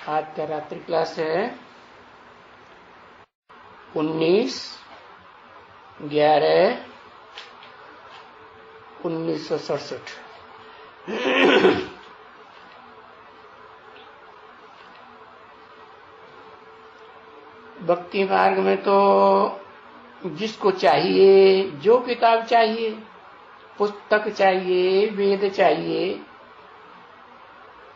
आज का रात्रि क्लास है 19/11/1967। भक्ति मार्ग में तो जिसको चाहिए, जो किताब चाहिए, पुस्तक चाहिए, वेद चाहिए,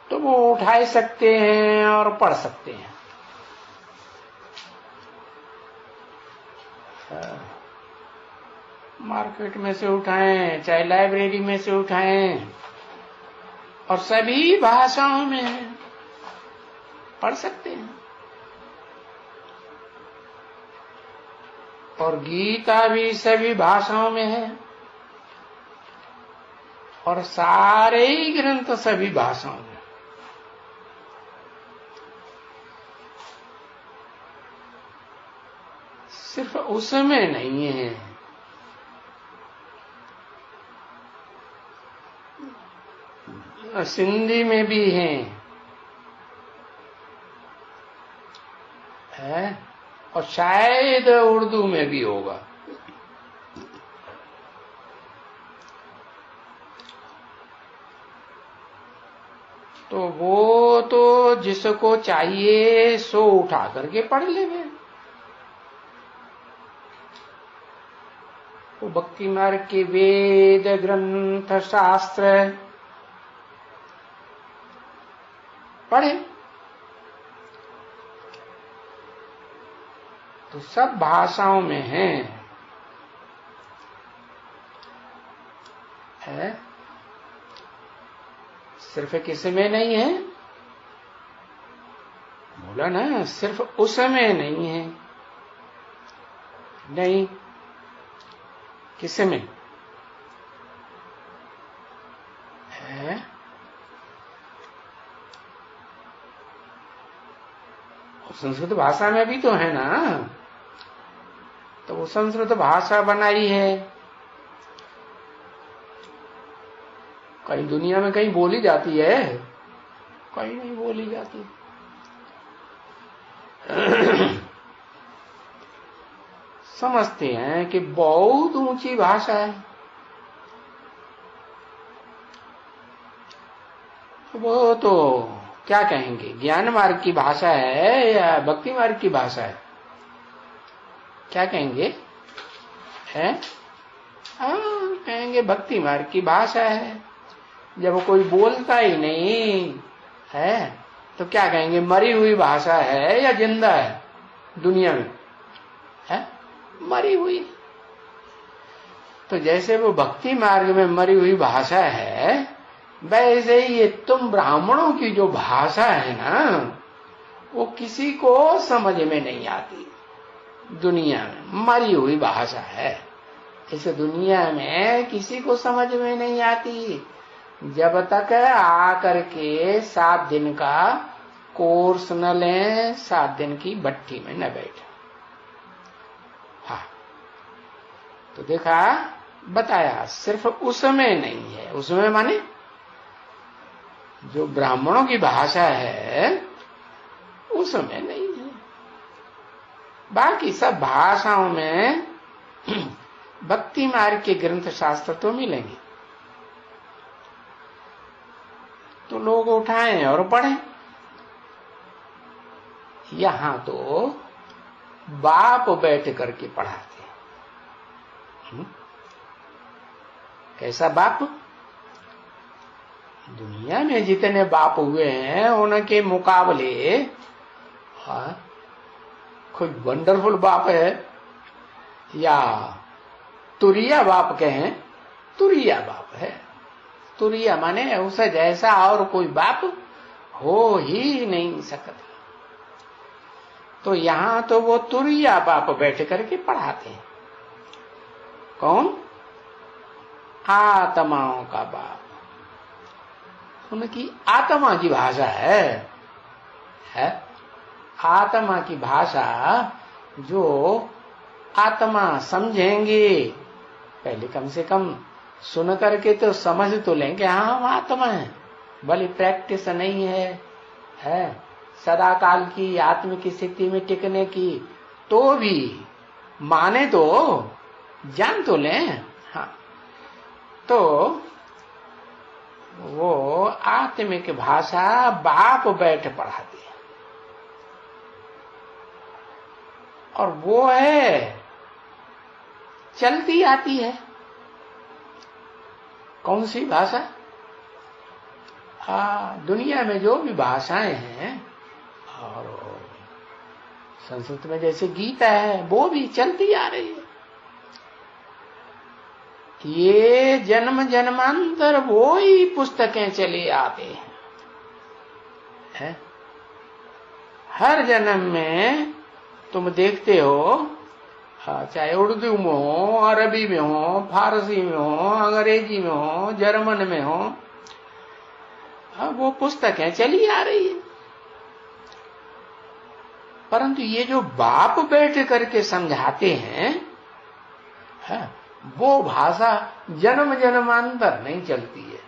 तो वो उठा सकते हैं और पढ़ सकते हैं। मार्केट में से उठाएं, चाहे लाइब्रेरी में से उठाएं, और सभी भाषाओं में है, पढ़ सकते हैं। और गीता भी सभी भाषाओं में है, और सारे ही ग्रंथ सभी भाषाओं में। सिर्फ उसमें नहीं है, सिंधी में भी है और शायद उर्दू में भी होगा। तो वो तो जिसको चाहिए सो उठा करके पढ़ लेंगे। वो भक्ति मार्ग के वेद, ग्रंथ, शास्त्र पढ़े तो सब भाषाओं में है। सिर्फ किसी में नहीं है, बोला ना, सिर्फ उसमें नहीं है। नहीं, किसमें है? संस्कृत भाषा में भी तो है ना। तो वो संस्कृत भाषा बनाई है, कहीं दुनिया में कहीं बोली जाती है, कहीं नहीं बोली जाती। समझते हैं कि बहुत ऊंची भाषा है, वो तो क्या कहेंगे, ज्ञान मार्ग की भाषा है या भक्ति मार्ग की भाषा है? क्या कहेंगे? कहेंगे भक्ति मार्ग की भाषा है। जब कोई बोलता ही नहीं है तो क्या कहेंगे, मरी हुई भाषा है या जिंदा है? दुनिया में है मरी हुई। तो जैसे वो भक्ति मार्ग में मरी हुई भाषा है, वैसे ही ये तुम ब्राह्मणों की जो भाषा है ना, वो किसी को समझ में नहीं आती। दुनिया में मरी हुई भाषा है, इस दुनिया में किसी को समझ में नहीं आती जब तक आकर के 7 दिन का कोर्स न लें, 7 दिन की भट्टी में न बैठे। हाँ, तो देखा, बताया, सिर्फ उसमें नहीं है। उसमें माने जो ब्राह्मणों की भाषा है उसमें नहीं है। बाकी सब भाषाओं में भक्ति मार्ग के ग्रंथ शास्त्र तो मिलेंगे। तो लोग उठाएं और पढ़ें। यहां तो बाप बैठ करके पढ़ाते हैं। कैसा बाप? दुनिया में जितने बाप हुए हैं उनके मुकाबले कोई वंडरफुल बाप है या तुरिया बाप कहें, तुरिया बाप है। तुरिया माने उसे जैसा और कोई बाप हो ही नहीं सकता। तो यहां तो वो तुरिया बाप बैठ करके पढ़ाते हैं। कौन? आत्माओं का बाप। उनकी आत्मा की भाषा है आत्मा की भाषा जो आत्मा समझेंगे। पहले कम से कम सुन करके तो समझ तो लेंगे, हाँ हम आत्मा है, भले प्रैक्टिस नहीं है सदा काल की आत्मिक स्थिति में टिकने की, तो भी माने तो जान तो लें। हाँ, तो वो आत्मिक भाषा बाप बैठ पढ़ाते हैं, और वो है चलती आती है। कौन सी भाषा? दुनिया में जो भी भाषाएं हैं, और संस्कृत में जैसे गीता है, वो भी चलती आ रही है। ये जन्म जन्मांतर वो ही पुस्तकें चले आते हैं। हर जन्म में तुम देखते हो, चाहे उर्दू में हो, अरबी में हो, फारसी में हो, अंग्रेजी में हो, जर्मन में हो, वो पुस्तकें चली आ रही है। परंतु ये जो बाप बैठ करके समझाते हैं, वो भाषा जन्म जन्मांतर नहीं चलती है।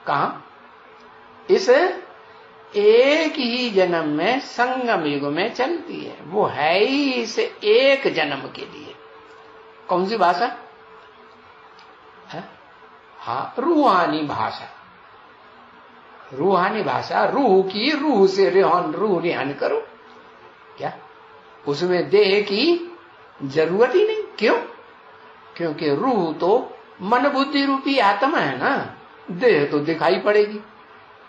कहां? इस एक ही जन्म में, संगम युग में चलती है। वो है ही इस एक जन्म के लिए। कौन सी भाषा? हाँ, रूहानी भाषा। रूहानी भाषा, रूह की, रूह से रूह रिहान करो। क्या उसमें देह की जरूरत ही नहीं? क्यों? क्योंकि रूह तो मन बुद्धि रूपी आत्मा है ना। देह तो दिखाई पड़ेगी,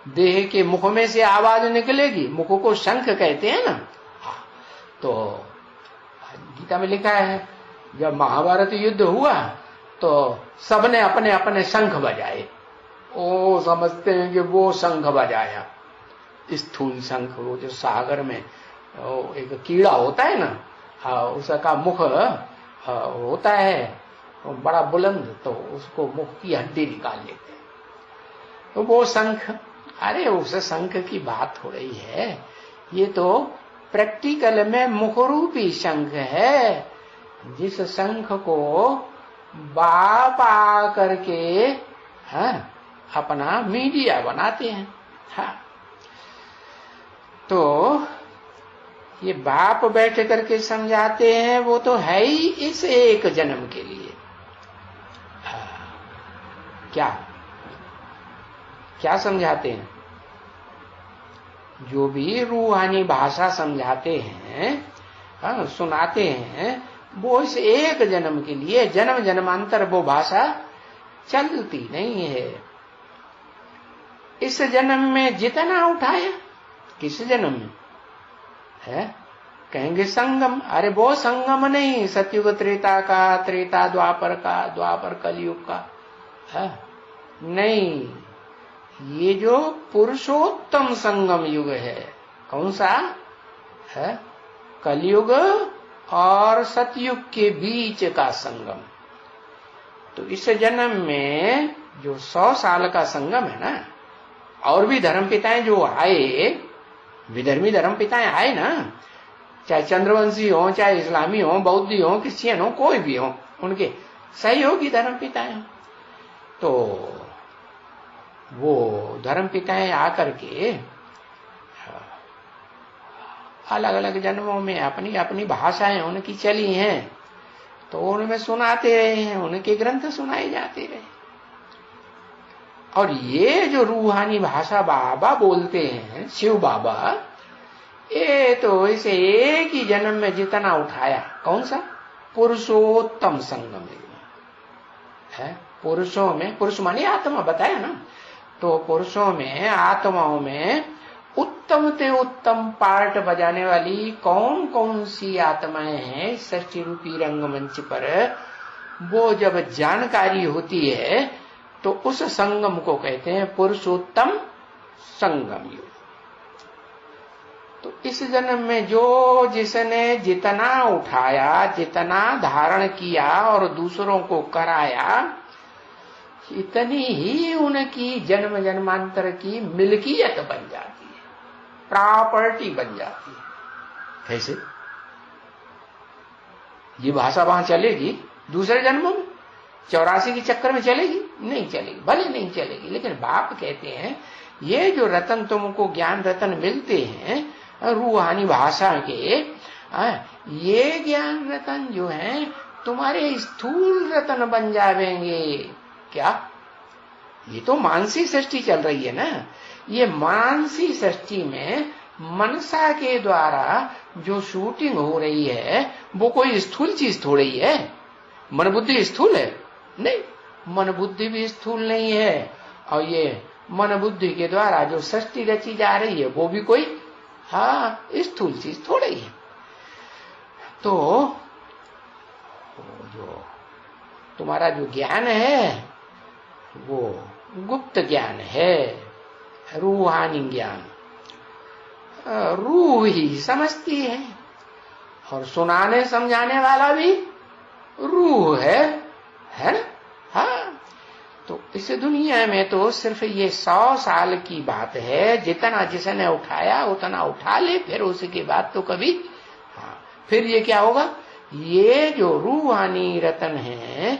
देह के मुख में से आवाज निकलेगी, मुख को शंख कहते हैं ना। तो गीता में लिखा है, जब महाभारत युद्ध हुआ तो सबने अपने अपने शंख बजाए। वो समझते हैं कि वो शंख बजाया, स्थूल शंख, वो जो सागर में एक कीड़ा होता है ना, उसका मुख होता है बड़ा बुलंद, तो उसको मुख की हड्डी निकाल लेते हैं, तो वो शंख। अरे उस शंख की बात हो रही है, ये तो प्रैक्टिकल में मुखरूपी शंख है, जिस शंख को बाप आकर के अपना मीडिया बनाते हैं। हाँ, तो ये बाप बैठ करके समझाते हैं, वो तो है ही इस एक जन्म के लिए। क्या क्या समझाते हैं? जो भी रूहानी भाषा समझाते हैं, सुनाते हैं, वो इस एक जन्म के लिए। जन्म जन्मांतर वो भाषा चलती नहीं है। इस जन्म में जितना उठाया, किस जन्म में है? कहेंगे संगम। अरे वो संगम नहीं, सतयुग त्रेता का, त्रेता द्वापर का, द्वापर कलयुग का है नहीं। ये जो पुरुषोत्तम संगम युग है, कौन सा है? कलयुग और सतयुग के बीच का संगम। तो इस जन्म में जो 100 साल का संगम है ना, और भी धर्म पिताएं जो आए, विधर्मी धर्म पिताएं आए ना, चाहे चंद्रवंशी हो, चाहे इस्लामी हो, बौद्धी हो, क्रिश्चियन हो, कोई भी हो, उनके सहयोगी धर्म पिताएं, तो वो धर्म पिताएं आकर के अलग अलग जन्मों में अपनी अपनी भाषाएं उनकी चली हैं, तो उनमें सुनाते रहे हैं, उनके ग्रंथ सुनाए जाते रहे। और ये जो रूहानी भाषा बाबा बोलते हैं, शिव बाबा, ये तो इसे एक ही जन्म में जितना उठाया, कौन सा? पुरुषोत्तम संगम है। पुरुषों में, पुरुष माने आत्मा बताया ना, तो पुरुषों में, आत्माओं में उत्तम से उत्तम पार्ट बजाने वाली कौन कौन सी आत्माएं हैं सृष्टि रूपी रंगमंच पर, वो जब जानकारी होती है तो उस संगम को कहते हैं पुरुषोत्तम संगम युग। तो इस जन्म में जो जिसने जितना उठाया, जितना धारण किया और दूसरों को कराया, इतनी ही उनकी जन्म जन्मांतर की मिल्कियत बन जाती है, प्रॉपर्टी बन जाती है। कैसे? ये भाषा वहां चलेगी दूसरे जन्मों में? 84 के चक्कर में चलेगी? नहीं चलेगी, भले नहीं चलेगी। लेकिन बाप कहते हैं ये जो रतन तुमको ज्ञान रतन मिलते हैं, रूहानी भाषा के, ये ज्ञान रतन जो है तुम्हारे स्थूल रतन बन जावेंगे। क्या? ये तो मानसी सृष्टि चल रही है ना। ये मानसी सृष्टि में मनसा के द्वारा जो शूटिंग हो रही है वो कोई स्थूल चीज थोड़ी है। मन बुद्धि स्थूल है? नहीं, मन बुद्धि भी स्थूल नहीं है। और ये मन बुद्धि के द्वारा जो सृष्टि रची जा रही है वो भी कोई स्थूल चीज थोड़ी है। तो जो तुम्हारा जो ज्ञान है वो गुप्त ज्ञान है, रूहानी ज्ञान। रूह ही समझती है और सुनाने समझाने वाला भी रूह है ना? हाँ, तो इस दुनिया में तो सिर्फ ये 100 साल की बात है। जितना जिसने उठाया उतना उठा ले, फिर उसके बाद तो कभी फिर ये क्या होगा? ये जो रूहानी रतन है,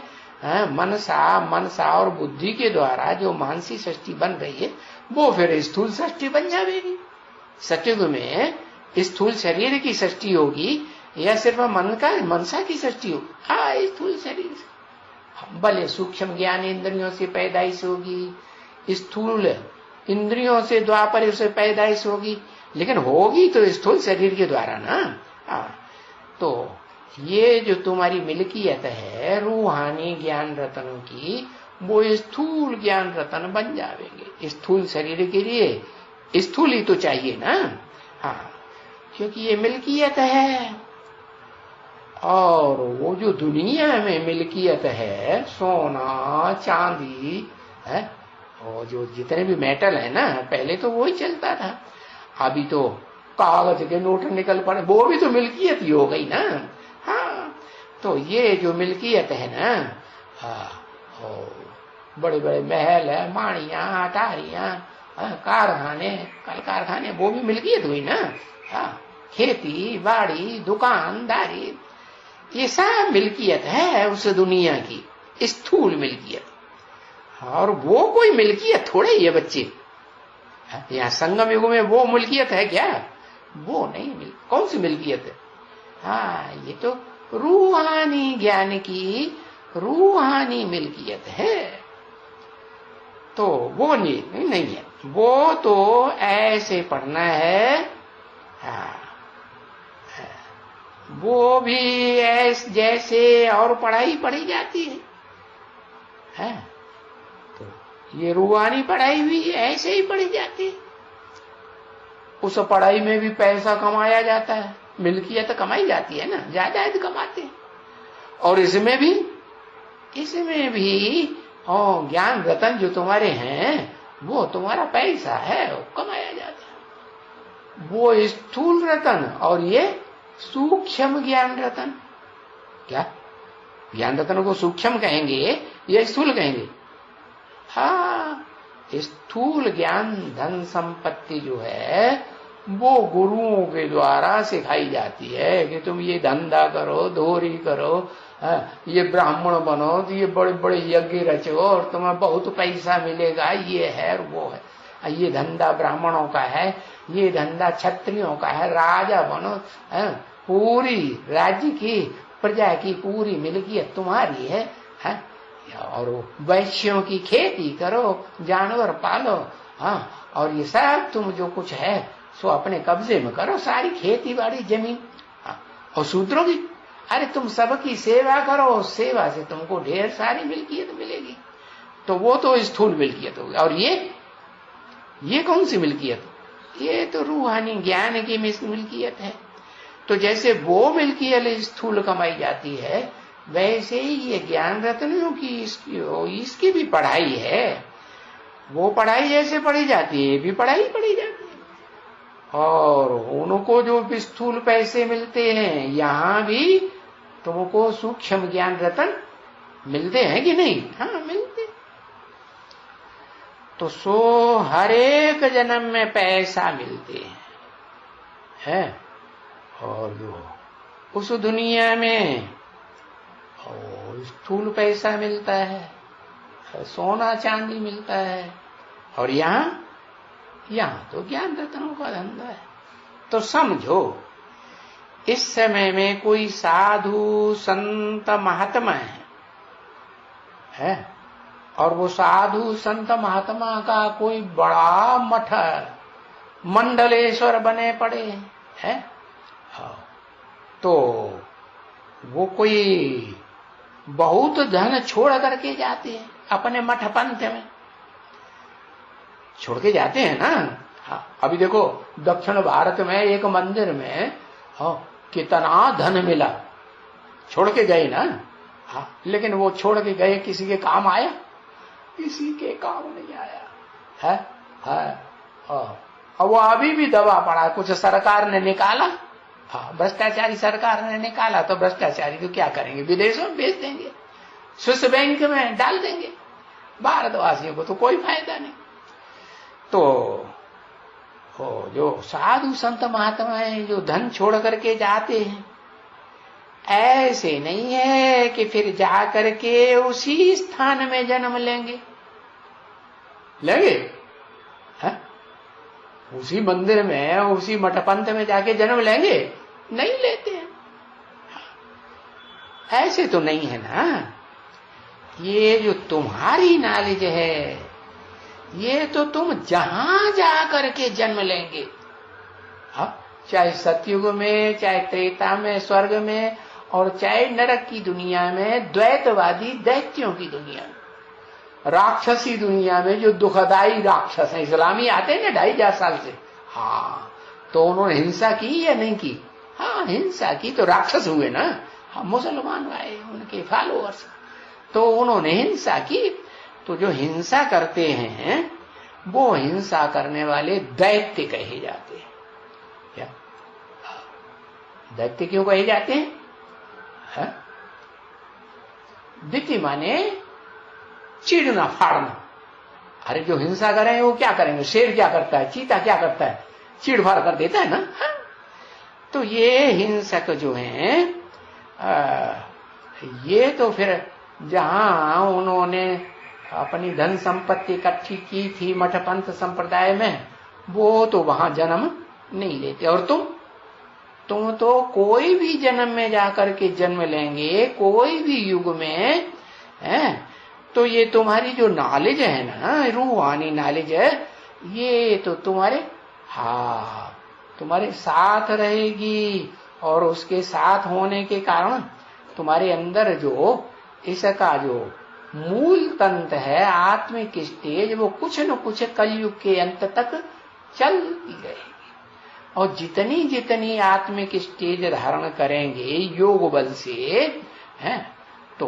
मनसा और बुद्धि के द्वारा जो मानसी सृष्टि बन रही है वो फिर स्थूल सृष्टि बन जाएगी। सतयुग में स्थूल शरीर की सृष्टि होगी या सिर्फ मनसा की सृष्टि होगी? स्थूल शरीर से भले सूक्ष्म ज्ञान इंद्रियों से पैदाइश होगी, स्थूल इंद्रियों से द्वापर से पैदाइश होगी, लेकिन होगी तो स्थूल शरीर के द्वारा ना। तो ये जो तुम्हारी मिल्कियत है रूहानी ज्ञान रतनों की, वो स्थूल ज्ञान रतन बन जाएंगे। स्थूल शरीर के लिए स्थूल ही तो चाहिए ना। क्योंकि ये मिल्कियत है। और वो जो दुनिया में मिल्कियत है, सोना चांदी है, और जो जितने भी मेटल है ना, पहले तो वो ही चलता था। अभी तो कागज के नोट निकल पड़े, वो भी तो मिल्कियत ही हो गई ना। तो ये जो मिल्कियत है ना, बड़े बड़े महल है, माड़ियां, अटारियां, कारखाने, कल कारखाने, वो भी मिल्कियत हुई ना। खेती बाड़ी दुकानदारी, ये सब मिल्कियत है उस दुनिया की, स्थूल मिल्कियत। और वो कोई मिल्कियत थोड़े ही है बच्चे। यहाँ संगम युग में वो मिल्कियत है क्या? वो नहीं। कौन सी मिल्कियत है? ये तो रूहानी ज्ञान की रूहानी मिल्कियत है। तो वो नहीं है, वो तो ऐसे पढ़ना है। वो भी ऐसे जैसे और पढ़ाई पढ़ी जाती है। तो ये रूहानी पढ़ाई भी ऐसे ही पढ़ी जाती है। उस पढ़ाई में भी पैसा कमाया जाता है, मिल्कियत कमाई जाती है ना, जायदाद कमाते हैं। और इसमें भी ज्ञान रतन जो तुम्हारे हैं वो तुम्हारा पैसा है, वो कमाया जाता है। वो स्थूल रतन और ये सूक्ष्म ज्ञान रतन। क्या ज्ञान रतन को सूक्ष्म कहेंगे या स्थूल कहेंगे? स्थूल ज्ञान धन संपत्ति जो है वो गुरुओं के द्वारा सिखाई जाती है कि तुम ये धंधा करो, दोहरी करो, ये ब्राह्मण बनो, तो ये बड़े बड़े यज्ञ रचो और तुम्हें बहुत पैसा मिलेगा, ये है और वो है। ये धंधा ब्राह्मणों का है, ये धंधा क्षत्रियों का है, राजा बनो, पूरी राज्य की प्रजा की पूरी मिल्कियत तुम्हारी है। और वैश्यों की खेती करो, जानवर पालो, और ये सब तुम जो कुछ है सो अपने कब्जे में करो, सारी खेती बाड़ी जमीन। और शूद्रों की, अरे तुम सबकी सेवा करो, सेवा से तुमको ढेर सारी मिल्कियत मिलेगी। तो वो तो स्थूल मिल्कियत होगी। और ये कौन सी मिल्कियत? ये तो रूहानी ज्ञान की मिल्कियत है। तो जैसे वो मिल्कियत स्थूल कमाई जाती है, वैसे ही ये ज्ञान रत्नों की इसकी भी पढ़ाई है। वो पढ़ाई जैसे पढ़ी जाती है, ये भी पढ़ाई पढ़ी जाती है। और उनको जो भी स्थूल पैसे मिलते हैं, यहाँ भी तुमको सूक्ष्म ज्ञान रतन मिलते हैं कि नहीं? मिलते। तो सो हर एक जन्म में पैसा मिलते हैं। और जो उस दुनिया में स्थूल पैसा मिलता है, सोना चांदी मिलता है। और यहाँ तो ज्ञान रत्नों का धंधा तो समझो इस समय में कोई साधु संत महात्मा है और वो साधु संत महात्मा का कोई बड़ा मठ मंडलेश्वर बने पड़े हैं, तो वो कोई बहुत धन छोड़ करके जाते हैं अपने मठ पंथ में, छोड़ के जाते हैं ना। हाँ, अभी देखो दक्षिण भारत में एक मंदिर में कितना धन मिला, छोड़ के गए ना। हाँ, लेकिन वो छोड़ के गए किसी के काम आया? किसी के काम नहीं आया है। और वो अभी भी दबा पड़ा, कुछ सरकार ने निकाला, हाँ भ्रष्टाचारी सरकार ने निकाला, तो भ्रष्टाचारी तो क्या करेंगे, विदेशों में बेच देंगे, स्विस बैंक में डाल देंगे, भारतवासियों को तो कोई फायदा नहीं। तो जो साधु संत महात्मा है जो धन छोड़ करके जाते हैं, ऐसे नहीं है कि फिर जा करके उसी स्थान में जन्म लेंगे है? उसी मंदिर में उसी मठपंथ में जाके जन्म लेंगे? नहीं लेते हैं। ऐसे तो नहीं है ना। ये जो तुम्हारी नॉलेज है, ये तो तुम जहां जा करके जन्म लेंगे, चाहे सतयुग में, चाहे त्रेता में स्वर्ग में, और चाहे नरक की दुनिया में, द्वैतवादी दैत्यों की दुनिया में, राक्षसी दुनिया में जो दुखदाई राक्षस है, इस्लामी आते हैं ना 2500 साल से, हाँ तो उन्होंने हिंसा की या नहीं की? हाँ हिंसा की, तो राक्षस हुए ना। हाँ, मुसलमान आए उनके फॉलोअर्स, तो उन्होंने हिंसा की। तो जो हिंसा करते हैं वो हिंसा करने वाले दैत्य कहे जाते हैं। क्या दैत्य क्यों कहे जाते हैं? दैत्य माने चीड़ना फाड़ना। अरे जो हिंसा कर रहे हैं वो क्या करेंगे? शेर क्या करता है, चीता क्या करता है? चीड़ फाड़ कर देता है ना। तो ये हिंसक जो हैं, ये तो फिर जहां उन्होंने अपनी धन संपत्ति इकट्ठी की थी मठपंथ संप्रदाय में, वो तो वहां जन्म नहीं लेते। और तुम तो कोई भी जन्म में जाकर के जन्म लेंगे, कोई भी युग में है, तो ये तुम्हारी जो नॉलेज है ना, रूहानी नॉलेज है, ये तो तुम्हारे साथ रहेगी। और उसके साथ होने के कारण तुम्हारे अंदर जो इसका जो मूल तंत्र है, आत्मिक स्टेज, वो कुछ न कुछ कलयुग के अंत तक चलती रहेगी। और जितनी जितनी आत्मिक स्टेज धारण करेंगे योग बल से है, तो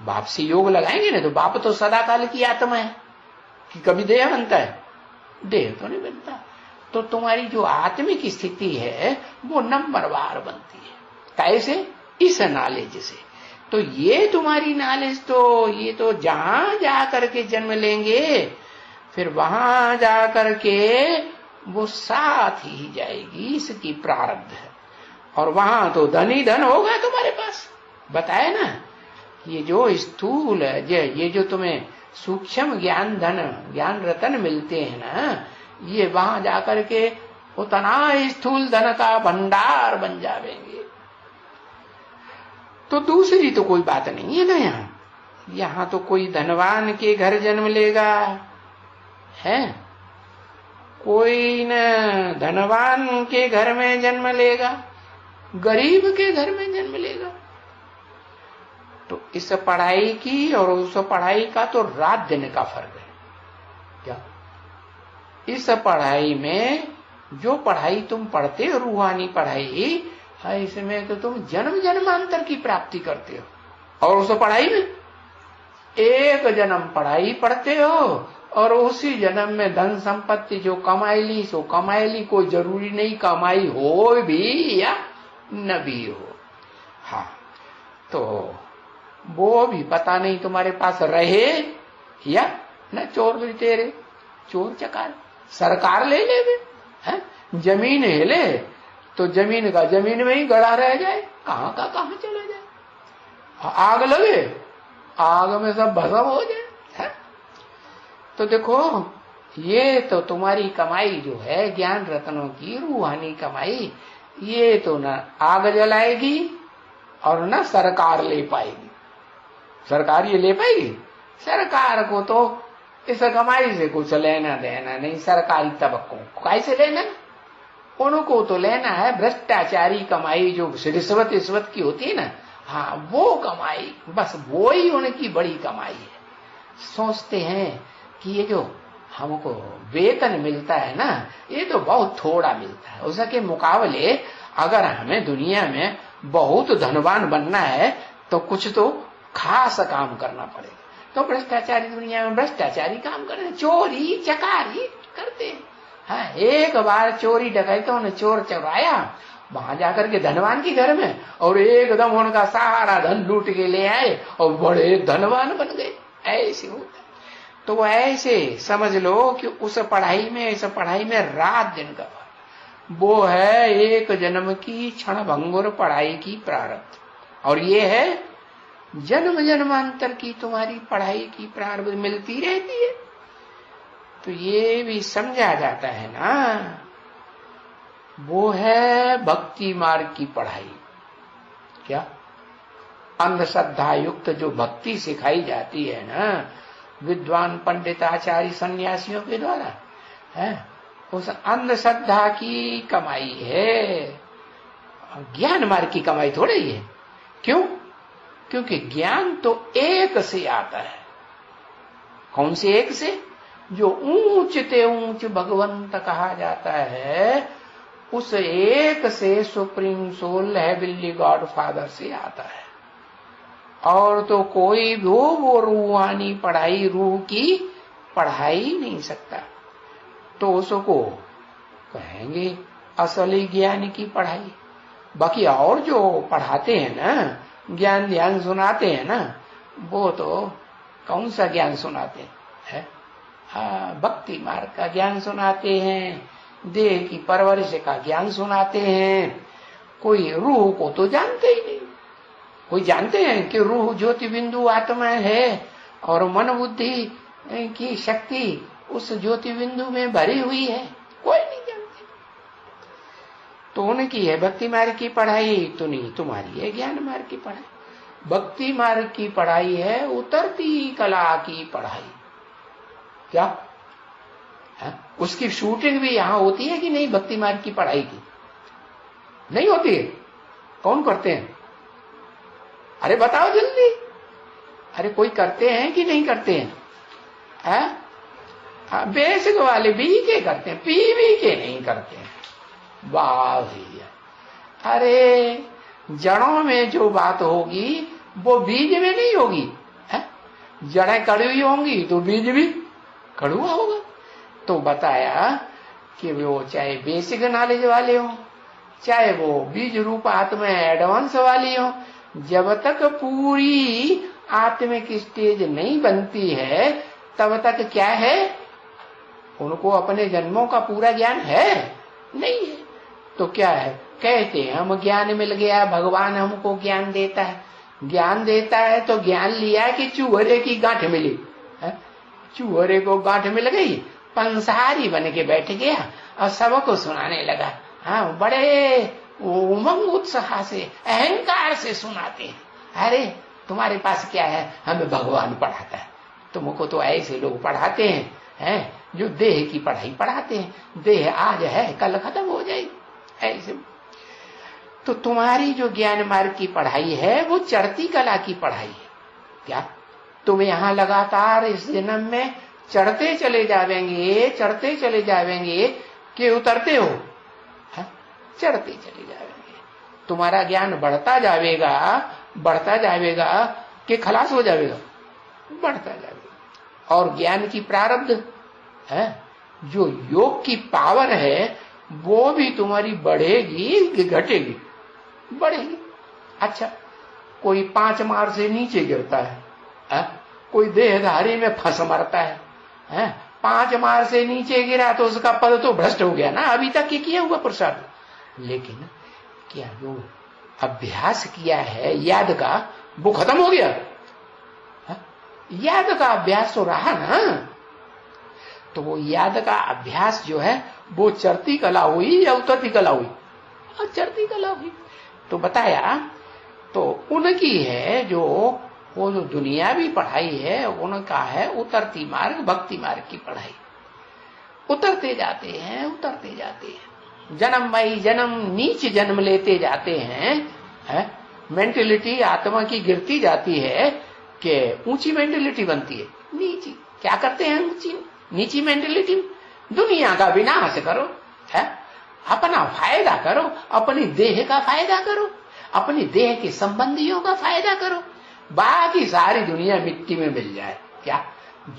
बाप से योग लगाएंगे ना, तो बाप तो सदा काल की आत्मा है कि कभी देह बनता है? देह तो नहीं बनता। तो तुम्हारी जो आत्मिक स्थिति है वो नंबरवार बनती है। कैसे? इस नॉलेज से। तो ये तुम्हारी नॉलेज तो ये तो जहां जा करके जन्म लेंगे, फिर वहां जा करके वो साथ ही जाएगी, इसकी प्रारब्ध है। और वहां तो धन ही धन होगा तुम्हारे पास। बताया ना, ये जो स्थूल ये जो तुम्हें सूक्ष्म ज्ञान धन, ज्ञान रतन मिलते हैं ना, ये वहां जाकर के उतना स्थूल धन का भंडार बन जाएंगे। तो दूसरी तो कोई बात नहीं है ना। यहाँ तो कोई धनवान के घर जन्म लेगा है, कोई न धनवान के घर में जन्म लेगा, गरीब के घर में जन्म लेगा। तो इस पढ़ाई की और उस पढ़ाई का तो रात दिन का फर्क है। क्या? इस पढ़ाई में जो पढ़ाई तुम पढ़ते हो, रूहानी पढ़ाई है, इसमें तो तुम जन्म जन्मांतर की प्राप्ति करते हो। और उस पढ़ाई में एक जन्म पढ़ाई पढ़ते हो और उसी जन्म में धन संपत्ति जो कमाई ली सो कमाई ली, कोई जरूरी नहीं कमाई हो भी या न भी हो। हाँ, तो वो भी पता नहीं तुम्हारे पास रहे या न। चोर भी तेरे चोर चकार सरकार ले ले है, जमीन हिले तो जमीन का जमीन में ही गड़ा रह जाए, कहां का कहां चला जाए। आग लगे, आग में सब भस्म हो जाए है? तो देखो ये तो तुम्हारी कमाई जो है ज्ञान रत्नों की रूहानी कमाई, ये तो न आग जलाएगी और न सरकार ले पाएगी। सरकार ये ले पाएगी? सरकार को तो इस कमाई से कुछ लेना देना नहीं, सरकारी तबकों को कैसे लेना? उनको तो लेना है भ्रष्टाचारी कमाई, जो रिश्वत की होती है ना, हाँ वो कमाई, बस वो ही उनकी बड़ी कमाई है। सोचते हैं कि ये जो हमको वेतन मिलता है ना, ये तो बहुत थोड़ा मिलता है, उसके मुकाबले अगर हमें दुनिया में बहुत धनवान बनना है तो कुछ तो खास काम करना पड़ेगा। तो भ्रष्टाचारी दुनिया में भ्रष्टाचारी काम कर रहे हैं, चोरी चकारी करते हैं। हाँ, एक बार चोरी डकैतों ने चोर चुराया वहां जाकर के धनवान के घर में, और एकदम उनका सारा धन लूट के ले आए और बड़े धनवान बन गए। ऐसे होता है। तो ऐसे समझ लो कि उस पढ़ाई में, इस पढ़ाई में रात दिन का वो है एक जन्म की क्षण भंगुर पढ़ाई की प्रारब्ध, और ये है जन्म जन्मांतर की तुम्हारी पढ़ाई की प्रारब्ध मिलती रहती है। तो ये भी समझा जाता है ना, वो है भक्ति मार्ग की पढ़ाई। क्या अंधश्रद्धा युक्त जो भक्ति सिखाई जाती है ना विद्वान पंडित आचार्य सन्यासियों के द्वारा, है उस अंधश्रद्धा की कमाई है, ज्ञान मार्ग की कमाई थोड़ी है। क्यों? क्योंकि ज्ञान तो एक से आता है। कौन से एक से? जो ऊंच ते ऊंच भगवंत कहा जाता है, उस एक से सुप्रीम सोल है बिल्ली गॉड फादर से आता है। और तो कोई भी वो रूहानी पढ़ाई, रूह की पढ़ाई नहीं सकता। तो उसको कहेंगे असली ज्ञान की पढ़ाई। बाकी और जो पढ़ाते हैं ना, ज्ञान ध्यान सुनाते हैं ना, वो तो कौन सा ज्ञान सुनाते हैं? हाँ, भक्ति मार्ग का ज्ञान सुनाते हैं, देह की परवरिश का ज्ञान सुनाते हैं। कोई रूह को तो जानते ही नहीं। कोई जानते हैं कि रूह ज्योति बिंदु आत्मा है और मन बुद्धि की शक्ति उस ज्योति बिंदु में भरी हुई है? कोई नहीं जानते। तो उनकी है भक्ति मार्ग की पढ़ाई, तो नहीं तुम्हारी है ज्ञान मार्ग की पढ़ाई। भक्ति मार्ग की पढ़ाई है उतरती कला की पढ़ाई। क्या है? उसकी शूटिंग भी यहां होती है कि नहीं? भक्ति मार्ग की पढ़ाई की नहीं होती है। कौन करते हैं? अरे बताओ जल्दी। अरे कोई करते हैं कि नहीं करते हैं? बेसिक वाले बीके करते हैं, पीवी के नहीं करते हैं। वाह भैया, अरे जड़ों में जो बात होगी वो बीज में नहीं होगी। जड़ें कड़वी होंगी तो बीज भी कड़वा होगा। तो बताया कि वो चाहे बेसिक नॉलेज वाले हो, चाहे वो बीज रूप आत्मा एडवांस वाली हो, जब तक पूरी आत्मिक स्टेज नहीं बनती है तब तक क्या है, उनको अपने जन्मों का पूरा ज्ञान है नहीं है। तो क्या है, कहते हैं हम ज्ञान मिल गया, भगवान हमको ज्ञान देता है। ज्ञान देता है तो ज्ञान लिया कि चूहरे की गांठ मिली है? चूहरे को गांठ मिल गई, पंसारी बन के बैठ गया और सबको सुनाने लगा। हाँ, बड़े उमंग उत्साह से अहंकार से सुनाते हैं, अरे तुम्हारे पास क्या है, हमें भगवान पढ़ाता है। तुमको तो ऐसे लोग पढ़ाते हैं जो देह की पढ़ाई पढ़ाते हैं। देह आज है कल खत्म हो जाएगी ऐसे। तो तुम्हारी जो ज्ञान मार्ग की पढ़ाई है वो चढ़ती कला की पढ़ाई है। क्या तुम यहाँ लगातार इस जन्म में चढ़ते चले जाएंगे, चढ़ते चले जाएंगे कि उतरते हो? चढ़ते चले जाएंगे। तुम्हारा ज्ञान बढ़ता जाएगा, बढ़ता जाएगा कि खलास हो जाएगा? बढ़ता जाएगा। और ज्ञान की प्रारब्ध है, जो योग की पावर है वो भी तुम्हारी बढ़ेगी कि घटेगी? बढ़ेगी। अच्छा, कोई 5 मार से नीचे गिरता है, कोई देहधारी में फंस मरता है, 5 मार से नीचे गिरा तो उसका पद तो भ्रष्ट हो गया ना, अभी तक ये किया हुआ प्रसाद। लेकिन क्या जो अभ्यास किया है याद का, वो खत्म हो गया? याद का अभ्यास तो रहा ना। तो वो याद का अभ्यास जो है वो चढ़ती कला हुई या उतरती कला हुई? चढ़ती कला हुई। तो बताया तो उनकी है जो वो जो दुनियावी पढ़ाई है उनका है उतरती मार्ग, भक्ति मार्ग की पढ़ाई। उतरते जाते हैं, उतरते जाते हैं, जन्म बाई जन्म नीच जन्म लेते जाते हैं, मेंटेलिटी आत्मा की गिरती जाती है कि ऊंची मेंटेलिटी बनती है नीची। क्या करते हैं नीची मेंटेलिटी? दुनिया का विनाश करो, है अपना फायदा करो, अपनी देह का फायदा करो, अपनी देह के संबंधियों का फायदा करो, बाकी सारी दुनिया मिट्टी में मिल जाए। क्या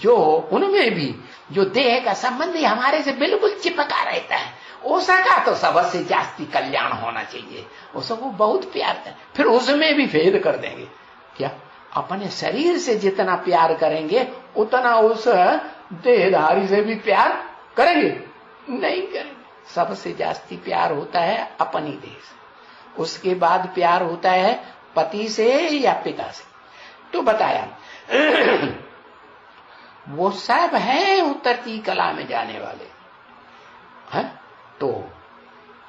जो उनमें भी जो देह का संबंधी हमारे से बिल्कुल चिपका रहता है उसका तो सबसे जास्ती कल्याण होना चाहिए, उसको बहुत प्यार है, फिर उसमें भी भेद कर देंगे। क्या अपने शरीर से जितना प्यार करेंगे उतना उस देहधारी से भी प्यार करेंगे? नहीं करेंगे। सबसे जास्ती प्यार होता है अपनी देह से, उसके बाद प्यार होता है पति से या पिता से। तो बताया वो सब है उतरती कला में जाने वाले हैं। तो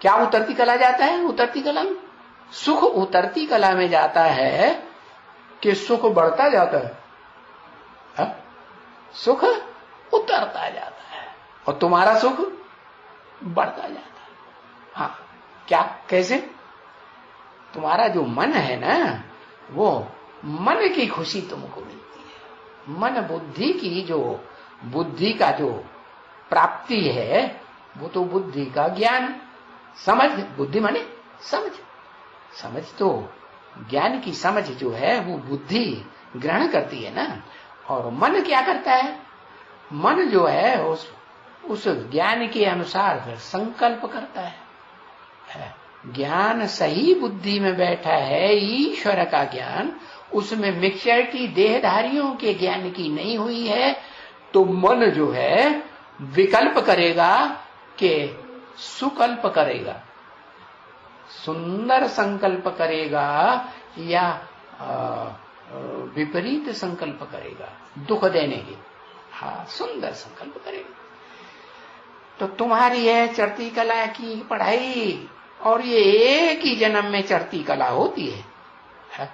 क्या उतरती कला जाता है? उतरती कला में सुख उतरती कला में जाता है कि सुख बढ़ता जाता है? सुख उतरता जाता है और तुम्हारा सुख बढ़ता जाता है। हाँ, क्या कैसे? तुम्हारा जो मन है ना, वो मन की खुशी तुमको मिलती है। मन बुद्धि की जो बुद्धि का जो प्राप्ति है वो तो बुद्धि का ज्ञान, समझ, बुद्धि माने समझ, समझ तो ज्ञान की समझ जो है वो बुद्धि ग्रहण करती है ना। और मन क्या करता है? मन जो है उस ज्ञान के अनुसार फिर संकल्प करता है। ज्ञान सही बुद्धि में बैठा है, ईश्वर का ज्ञान, उसमें मिक्सचरिटी देहधारियों के ज्ञान की नहीं हुई है, तो मन जो है विकल्प करेगा कि सुकल्प करेगा, सुंदर संकल्प करेगा या विपरीत संकल्प करेगा, दुख देने के। हाँ, सुंदर संकल्प करेगा। तो तुम्हारी है चढ़ती कला की पढ़ाई, और ये एक ही जन्म में चढ़ती कला होती है।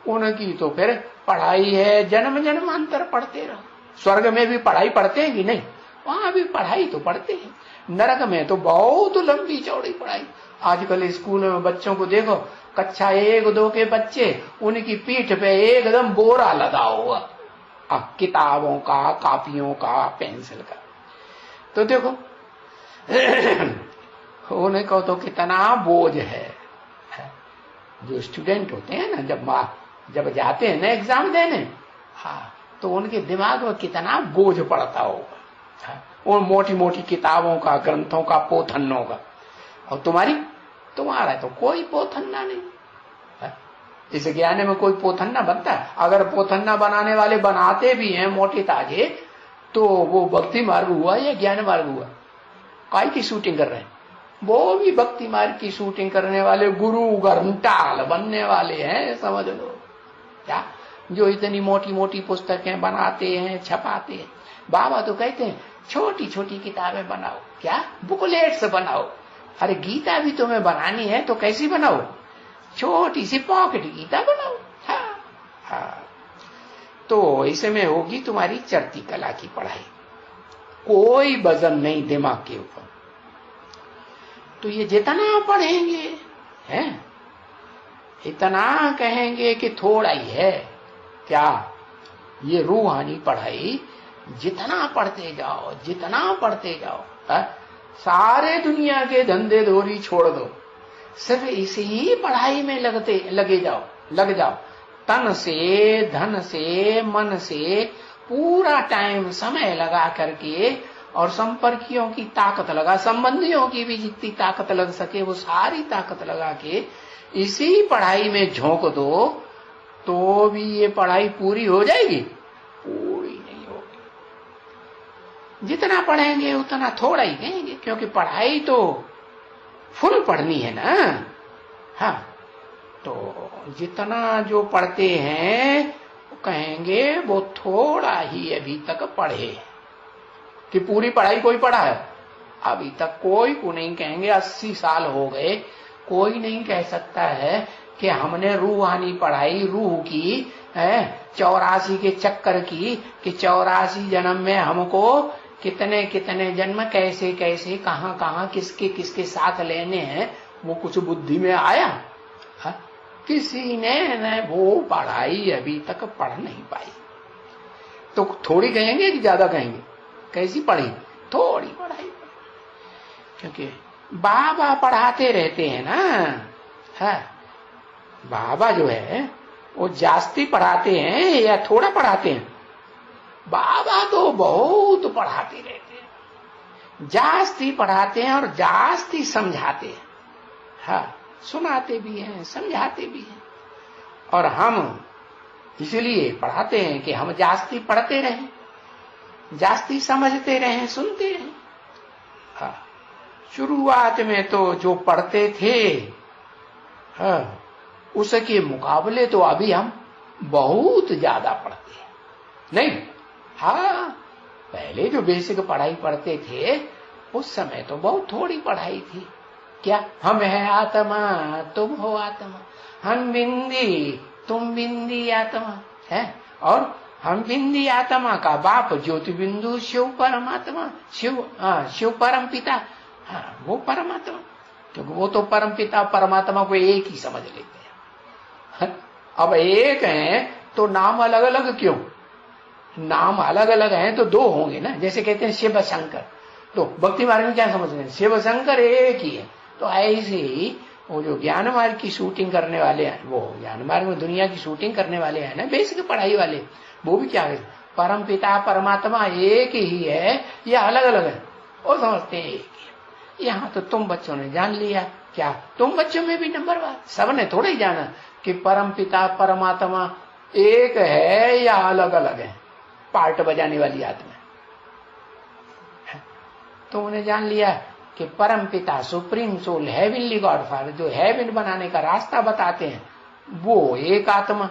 उनकी तो फिर पढ़ाई है जन्म जन्मांतर पढ़ते रहो। स्वर्ग में भी पढ़ाई पढ़ते हैं कि नहीं? वहां भी पढ़ाई तो पढ़ते हैं। नरक में तो बहुत लंबी चौड़ी पढ़ाई। आजकल स्कूल में बच्चों को देखो, कक्षा 1-2 के बच्चे, उनकी पीठ पे एकदम बोरा लदा हुआ किताबों का, कापियों का, पेंसिल का। तो देखो उनको तो कितना बोझ है। जो स्टूडेंट होते हैं ना, जब जाते हैं ना एग्जाम देने, हाँ, तो उनके दिमाग में कितना बोझ पड़ता होगा, और मोटी मोटी किताबों का, ग्रंथों का, पोथन्नों का। और तुम्हारा तो कोई पोथन्ना नहीं। इस ज्ञान में कोई पोथन्ना बनता है? अगर पोथन्ना बनाने वाले बनाते भी हैं मोटे ताजे, तो वो भक्ति मार्ग हुआ या ज्ञान मार्ग हुआ? काय की शूटिंग कर रहे हैं? वो भी भक्ति मार्ग की शूटिंग करने वाले गुरु घंटाल बनने वाले हैं, समझ लो। क्या जो इतनी मोटी मोटी पुस्तकें बनाते हैं, छपाते हैं। बाबा तो कहते हैं छोटी छोटी किताबें बनाओ, क्या बुकलेट्स बनाओ। अरे गीता भी तुम्हें बनानी है तो कैसी बनाओ? छोटी सी पॉकेट गीता बनाओ। हाँ, हाँ। तो इसमें होगी तुम्हारी चढ़ती कला की पढ़ाई, कोई वजन नहीं दिमाग के ऊपर। तो ये जितना पढ़ेंगे हैं, इतना कहेंगे कि थोड़ा ही है। क्या ये रूहानी पढ़ाई जितना पढ़ते जाओ, जितना पढ़ते जाओ, सारे दुनिया के धंधे धोरी छोड़ दो, सिर्फ इसी पढ़ाई में लग जाओ। तन से, धन से, मन से पूरा टाइम समय लगा करके, और संपर्कियों की ताकत लगा, संबंधियों की भी जितनी ताकत लग सके वो सारी ताकत लगा के इसी पढ़ाई में झोंक दो, तो भी ये पढ़ाई पूरी हो जाएगी? पूरी नहीं होगी। जितना पढ़ेंगे उतना थोड़ा ही कहेंगे, क्योंकि पढ़ाई तो फुल पढ़नी है ना। हाँ, तो जितना जो पढ़ते हैं कहेंगे वो थोड़ा ही अभी तक पढ़े। कि पूरी पढ़ाई कोई पढ़ा है? अभी तक कोई को नहीं कहेंगे, 80 साल हो गए, कोई नहीं कह सकता है कि हमने रूहानी पढ़ाई रूह की है 84 के चक्कर की, कि 84 जन्म में हमको कितने कितने जन्म कैसे कैसे कहाँ कहाँ किसके किसके साथ लेने हैं, वो कुछ बुद्धि में आया? हा? किसी ने न वो पढ़ाई अभी तक पढ़ नहीं पाई। तो थोड़ी कहेंगे कि ज्यादा कहेंगे? कैसी पढ़ी? थोड़ी पढ़ाई, क्योंकि बाबा पढ़ाते रहते हैं ना। है बाबा जो है वो जास्ती पढ़ाते हैं या थोड़ा पढ़ाते हैं? बाबा तो बहुत पढ़ाते रहते हैं, जास्ती पढ़ाते हैं और जास्ती समझाते हैं। हाँ, सुनाते भी हैं, समझाते भी हैं। और हम इसलिए पढ़ाते हैं कि हम जास्ती पढ़ते रहें, जास्ती समझते रहें, सुनते रहें। हाँ, शुरुआत में तो जो पढ़ते थे, हाँ, उसके मुकाबले तो अभी हम बहुत ज्यादा पढ़ते हैं, नहीं? हाँ, पहले जो बेसिक पढ़ाई पढ़ते थे उस समय तो बहुत थोड़ी पढ़ाई थी। क्या? हम है आत्मा, तुम हो आत्मा, हम बिंदी, तुम बिंदी आत्मा है, और हम बिंदी आत्मा का बाप ज्योति बिंदु शिव परमात्मा, शिव परम पिता। हाँ, वो परमात्मा, क्योंकि वो तो परम पिता परमात्मा को एक ही समझ लेते हैं। अब एक है तो नाम अलग अलग क्यों? नाम अलग अलग हैं तो दो होंगे ना। जैसे कहते हैं शिव शंकर, तो भक्ति मार्ग में क्या समझ रहे हैं? शिव शंकर एक ही है। तो ऐसे ही वो जो ज्ञान मार्ग की शूटिंग करने वाले हैं, वो ज्ञान मार्ग में दुनिया की शूटिंग करने वाले हैं ना, बेसिक पढ़ाई वाले, वो भी क्या है? परम पिता परमात्मा एक ही है या अलग अलग है? वो समझते हैं एक ही। यहाँ तो तुम बच्चों ने जान लिया। क्या तुम बच्चों में भी नंबर वन? सबने थोड़ा ही जाना कि परम पिता परमात्मा एक है या अलग अलग है, पार्ट बजाने वाली आत्मा। तो उन्हें जान लिया कि परम पिता supreme soul heavenly God father, जो हेवन बनाने का रास्ता बताते हैं, वो एक आत्मा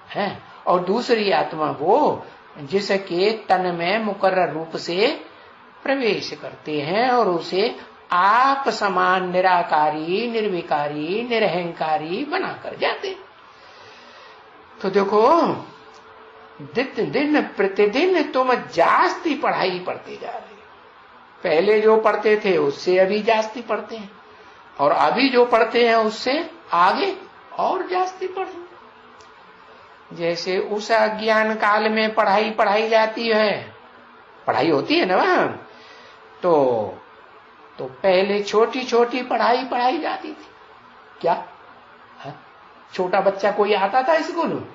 है। और दूसरी आत्मा वो जिसके तन में मुकर्रर रूप से प्रवेश करते हैं और उसे आप समान निराकारी, निर्विकारी, निरहंकारी बनाकर जाते। तो देखो, दिन प्रतिदिन तुम जास्ती पढ़ाई पढ़ते जा रहे हो। पहले जो पढ़ते थे उससे अभी जास्ती पढ़ते हैं, और अभी जो पढ़ते हैं उससे आगे और जास्ती पढ़ेंगे। जैसे उस अज्ञान काल में पढ़ाई पढ़ाई जाती है, पढ़ाई होती है ना वहां, तो पहले छोटी छोटी पढ़ाई पढ़ाई जाती थी। क्या? हा? छोटा बच्चा कोई आता था स्कूल में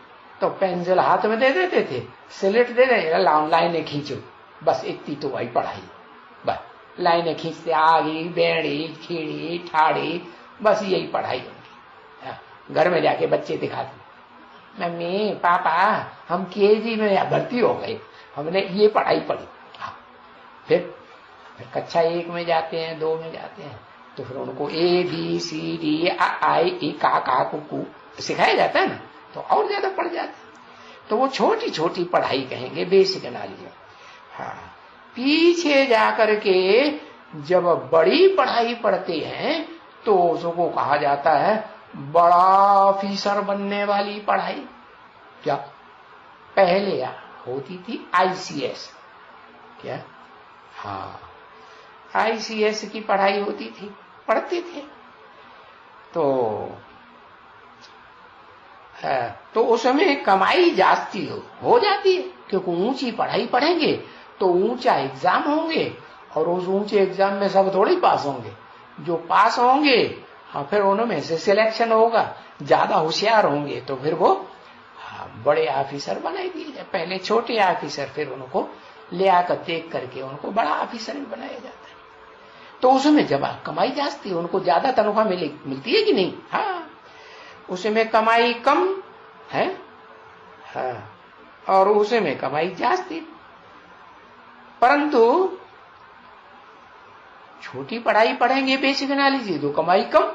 तो पेंसिल हाथ में दे देते थे, स्लेट दे देते, लाइनें खींचो, बस इतनी तो वही पढ़ाई। बस लाइनें खींचते, आगी बेड़ी खीड़ी ठाड़ी, बस यही पढ़ाई होगी। घर में जाके बच्चे दिखाते, मम्मी पापा हम केजी में भर्ती हो गए, हमने ये पढ़ाई पढ़ी। हाँ, फिर कक्षा 1 में जाते हैं, 2 में जाते हैं, तो फिर उनको ABCD I का कु सिखाया जाता है ना, तो और ज्यादा पढ़ जाते हैं। तो वो छोटी छोटी पढ़ाई कहेंगे, बेसिक नॉलेज। हाँ, पीछे जाकर के जब बड़ी पढ़ाई पढ़ते हैं तो उसको कहा जाता है बड़ा ऑफिसर बनने वाली पढ़ाई। क्या? पहले होती थी ICS। क्या? हाँ, ICS की पढ़ाई होती थी, पढ़ते थे। तो उसमें कमाई जास्ती हो जाती है, क्योंकि ऊंची पढ़ाई पढ़ेंगे तो ऊंचा एग्जाम होंगे, और उस ऊंचे एग्जाम में सब थोड़ी पास होंगे। जो पास होंगे, हाँ, फिर उनमें से सिलेक्शन होगा, ज्यादा होशियार होंगे तो फिर वो बड़े ऑफिसर बनाए दिए जाए। पहले छोटे ऑफिसर, फिर उनको ले आकर देख करके उनको बड़ा ऑफिसर भी बनाया जाता है। तो उसमें जब कमाई जास्ती, उनको ज्यादा तनख्वाह मिलती है कि नहीं? हाँ, उसमें कमाई कम है, हाँ, और उसमें कमाई जास्ती। परंतु छोटी पढ़ाई पढ़ेंगे बेसिक नॉलेज तो कमाई कम,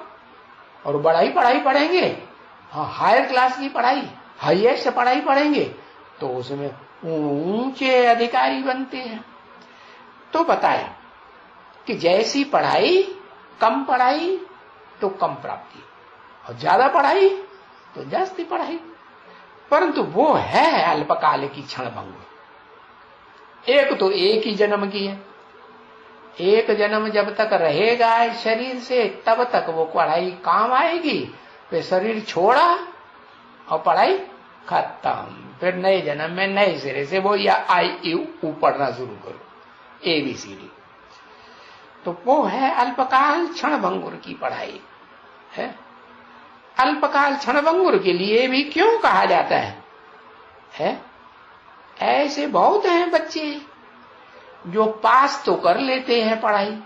और बड़ी पढ़ाई पढ़ेंगे, हाँ, हायर क्लास की पढ़ाई, हाईएस्ट पढ़ाई पढ़ेंगे तो उसमें ऊंचे अधिकारी बनते हैं। तो बताया कि जैसी पढ़ाई, कम पढ़ाई तो कम प्राप्ति, और ज्यादा पढ़ाई तो जास्ती पढ़ाई। परंतु वो है अल्पकाल की क्षण भंगुर। एक तो एक ही जन्म की है, एक जन्म जब तक रहेगा इस शरीर से तब तक वो पढ़ाई काम आएगी, फिर शरीर छोड़ा और पढ़ाई खत्म। फिर नए जन्म में नए सिरे से वो या आई ऊ पढ़ना शुरू करो, ABCD। तो वो है अल्पकाल क्षण भंगुर की पढ़ाई है। अल्पकाल क्षण भंगुर के लिए भी क्यों कहा जाता है? ऐसे बहुत हैं बच्चे जो पास तो कर लेते हैं पढ़ाई,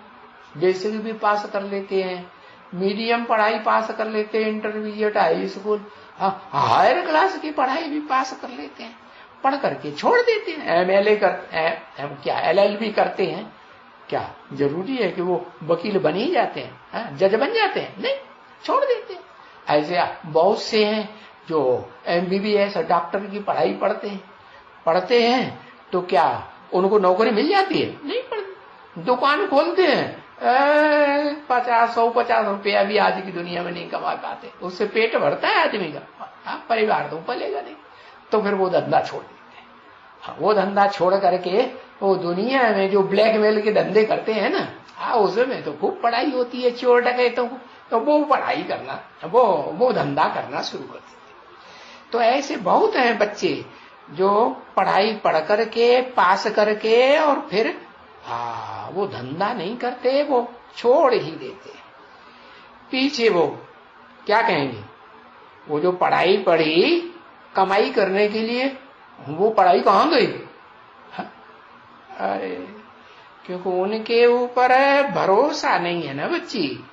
बेसिक भी पास कर लेते हैं, मीडियम पढ़ाई पास कर लेते हैं, intermediate, high school, higher class की पढ़ाई भी पास कर लेते हैं, पढ़ करके छोड़ देते हैं। MLA क्या LLB करते हैं, क्या जरूरी है कि वो वकील बन ही जाते हैं, जज बन जाते हैं? नहीं, छोड़ देते हैं। ऐसे बहुत से हैं जो MBBS डॉक्टर की पढ़ाई पढ़ते हैं तो क्या उनको नौकरी मिल जाती है? नहीं पड़ती। दुकान खोलते हैं, 50 रुपया भी आज की दुनिया में नहीं कमा पाते, उससे पेट भरता है आदमी का, परिवार तो पलेगा नहीं, तो फिर वो धंधा छोड़ देते हैं। वो धंधा छोड़ करके वो दुनिया में जो ब्लैकमेल के धंधे करते हैं ना, उसमें तो खूब पढ़ाई होती है, चोर डकैतों को, तो वो पढ़ाई करना, वो धंधा करना शुरू कर देते। तो ऐसे बहुत हैं बच्चे जो पढ़ाई पढ़ करके पास करके और फिर वो धंधा नहीं करते, वो छोड़ ही देते। पीछे वो क्या कहेंगे, वो जो पढ़ाई पढ़ी कमाई करने के लिए, वो पढ़ाई कहाँ गई? अरे क्योंकि उनके ऊपर भरोसा नहीं है ना बच्ची।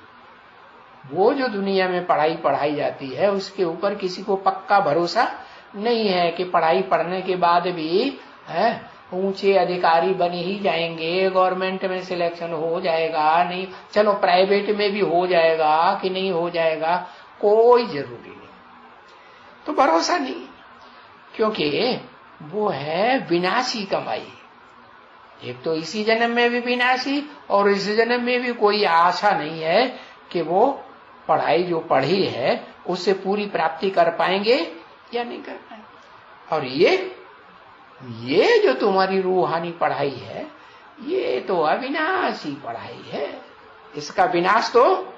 वो जो दुनिया में पढ़ाई जाती है उसके ऊपर किसी को पक्का भरोसा नहीं है कि पढ़ाई पढ़ने के बाद भी ऊंचे अधिकारी बन ही जाएंगे, गवर्नमेंट में सिलेक्शन हो जाएगा, नहीं चलो प्राइवेट में भी हो जाएगा कि नहीं हो जाएगा, कोई जरूरी नहीं। तो भरोसा नहीं, क्योंकि वो है विनाशी कमाई। एक तो इसी जन्म में भी विनाशी, और इस जन्म में भी कोई आशा नहीं है कि वो पढ़ाई जो पढ़ी है उससे पूरी प्राप्ति कर पाएंगे या नहीं कर पाएंगे। और ये जो तुम्हारी रूहानी पढ़ाई है, ये तो अविनाशी पढ़ाई है, इसका विनाश तो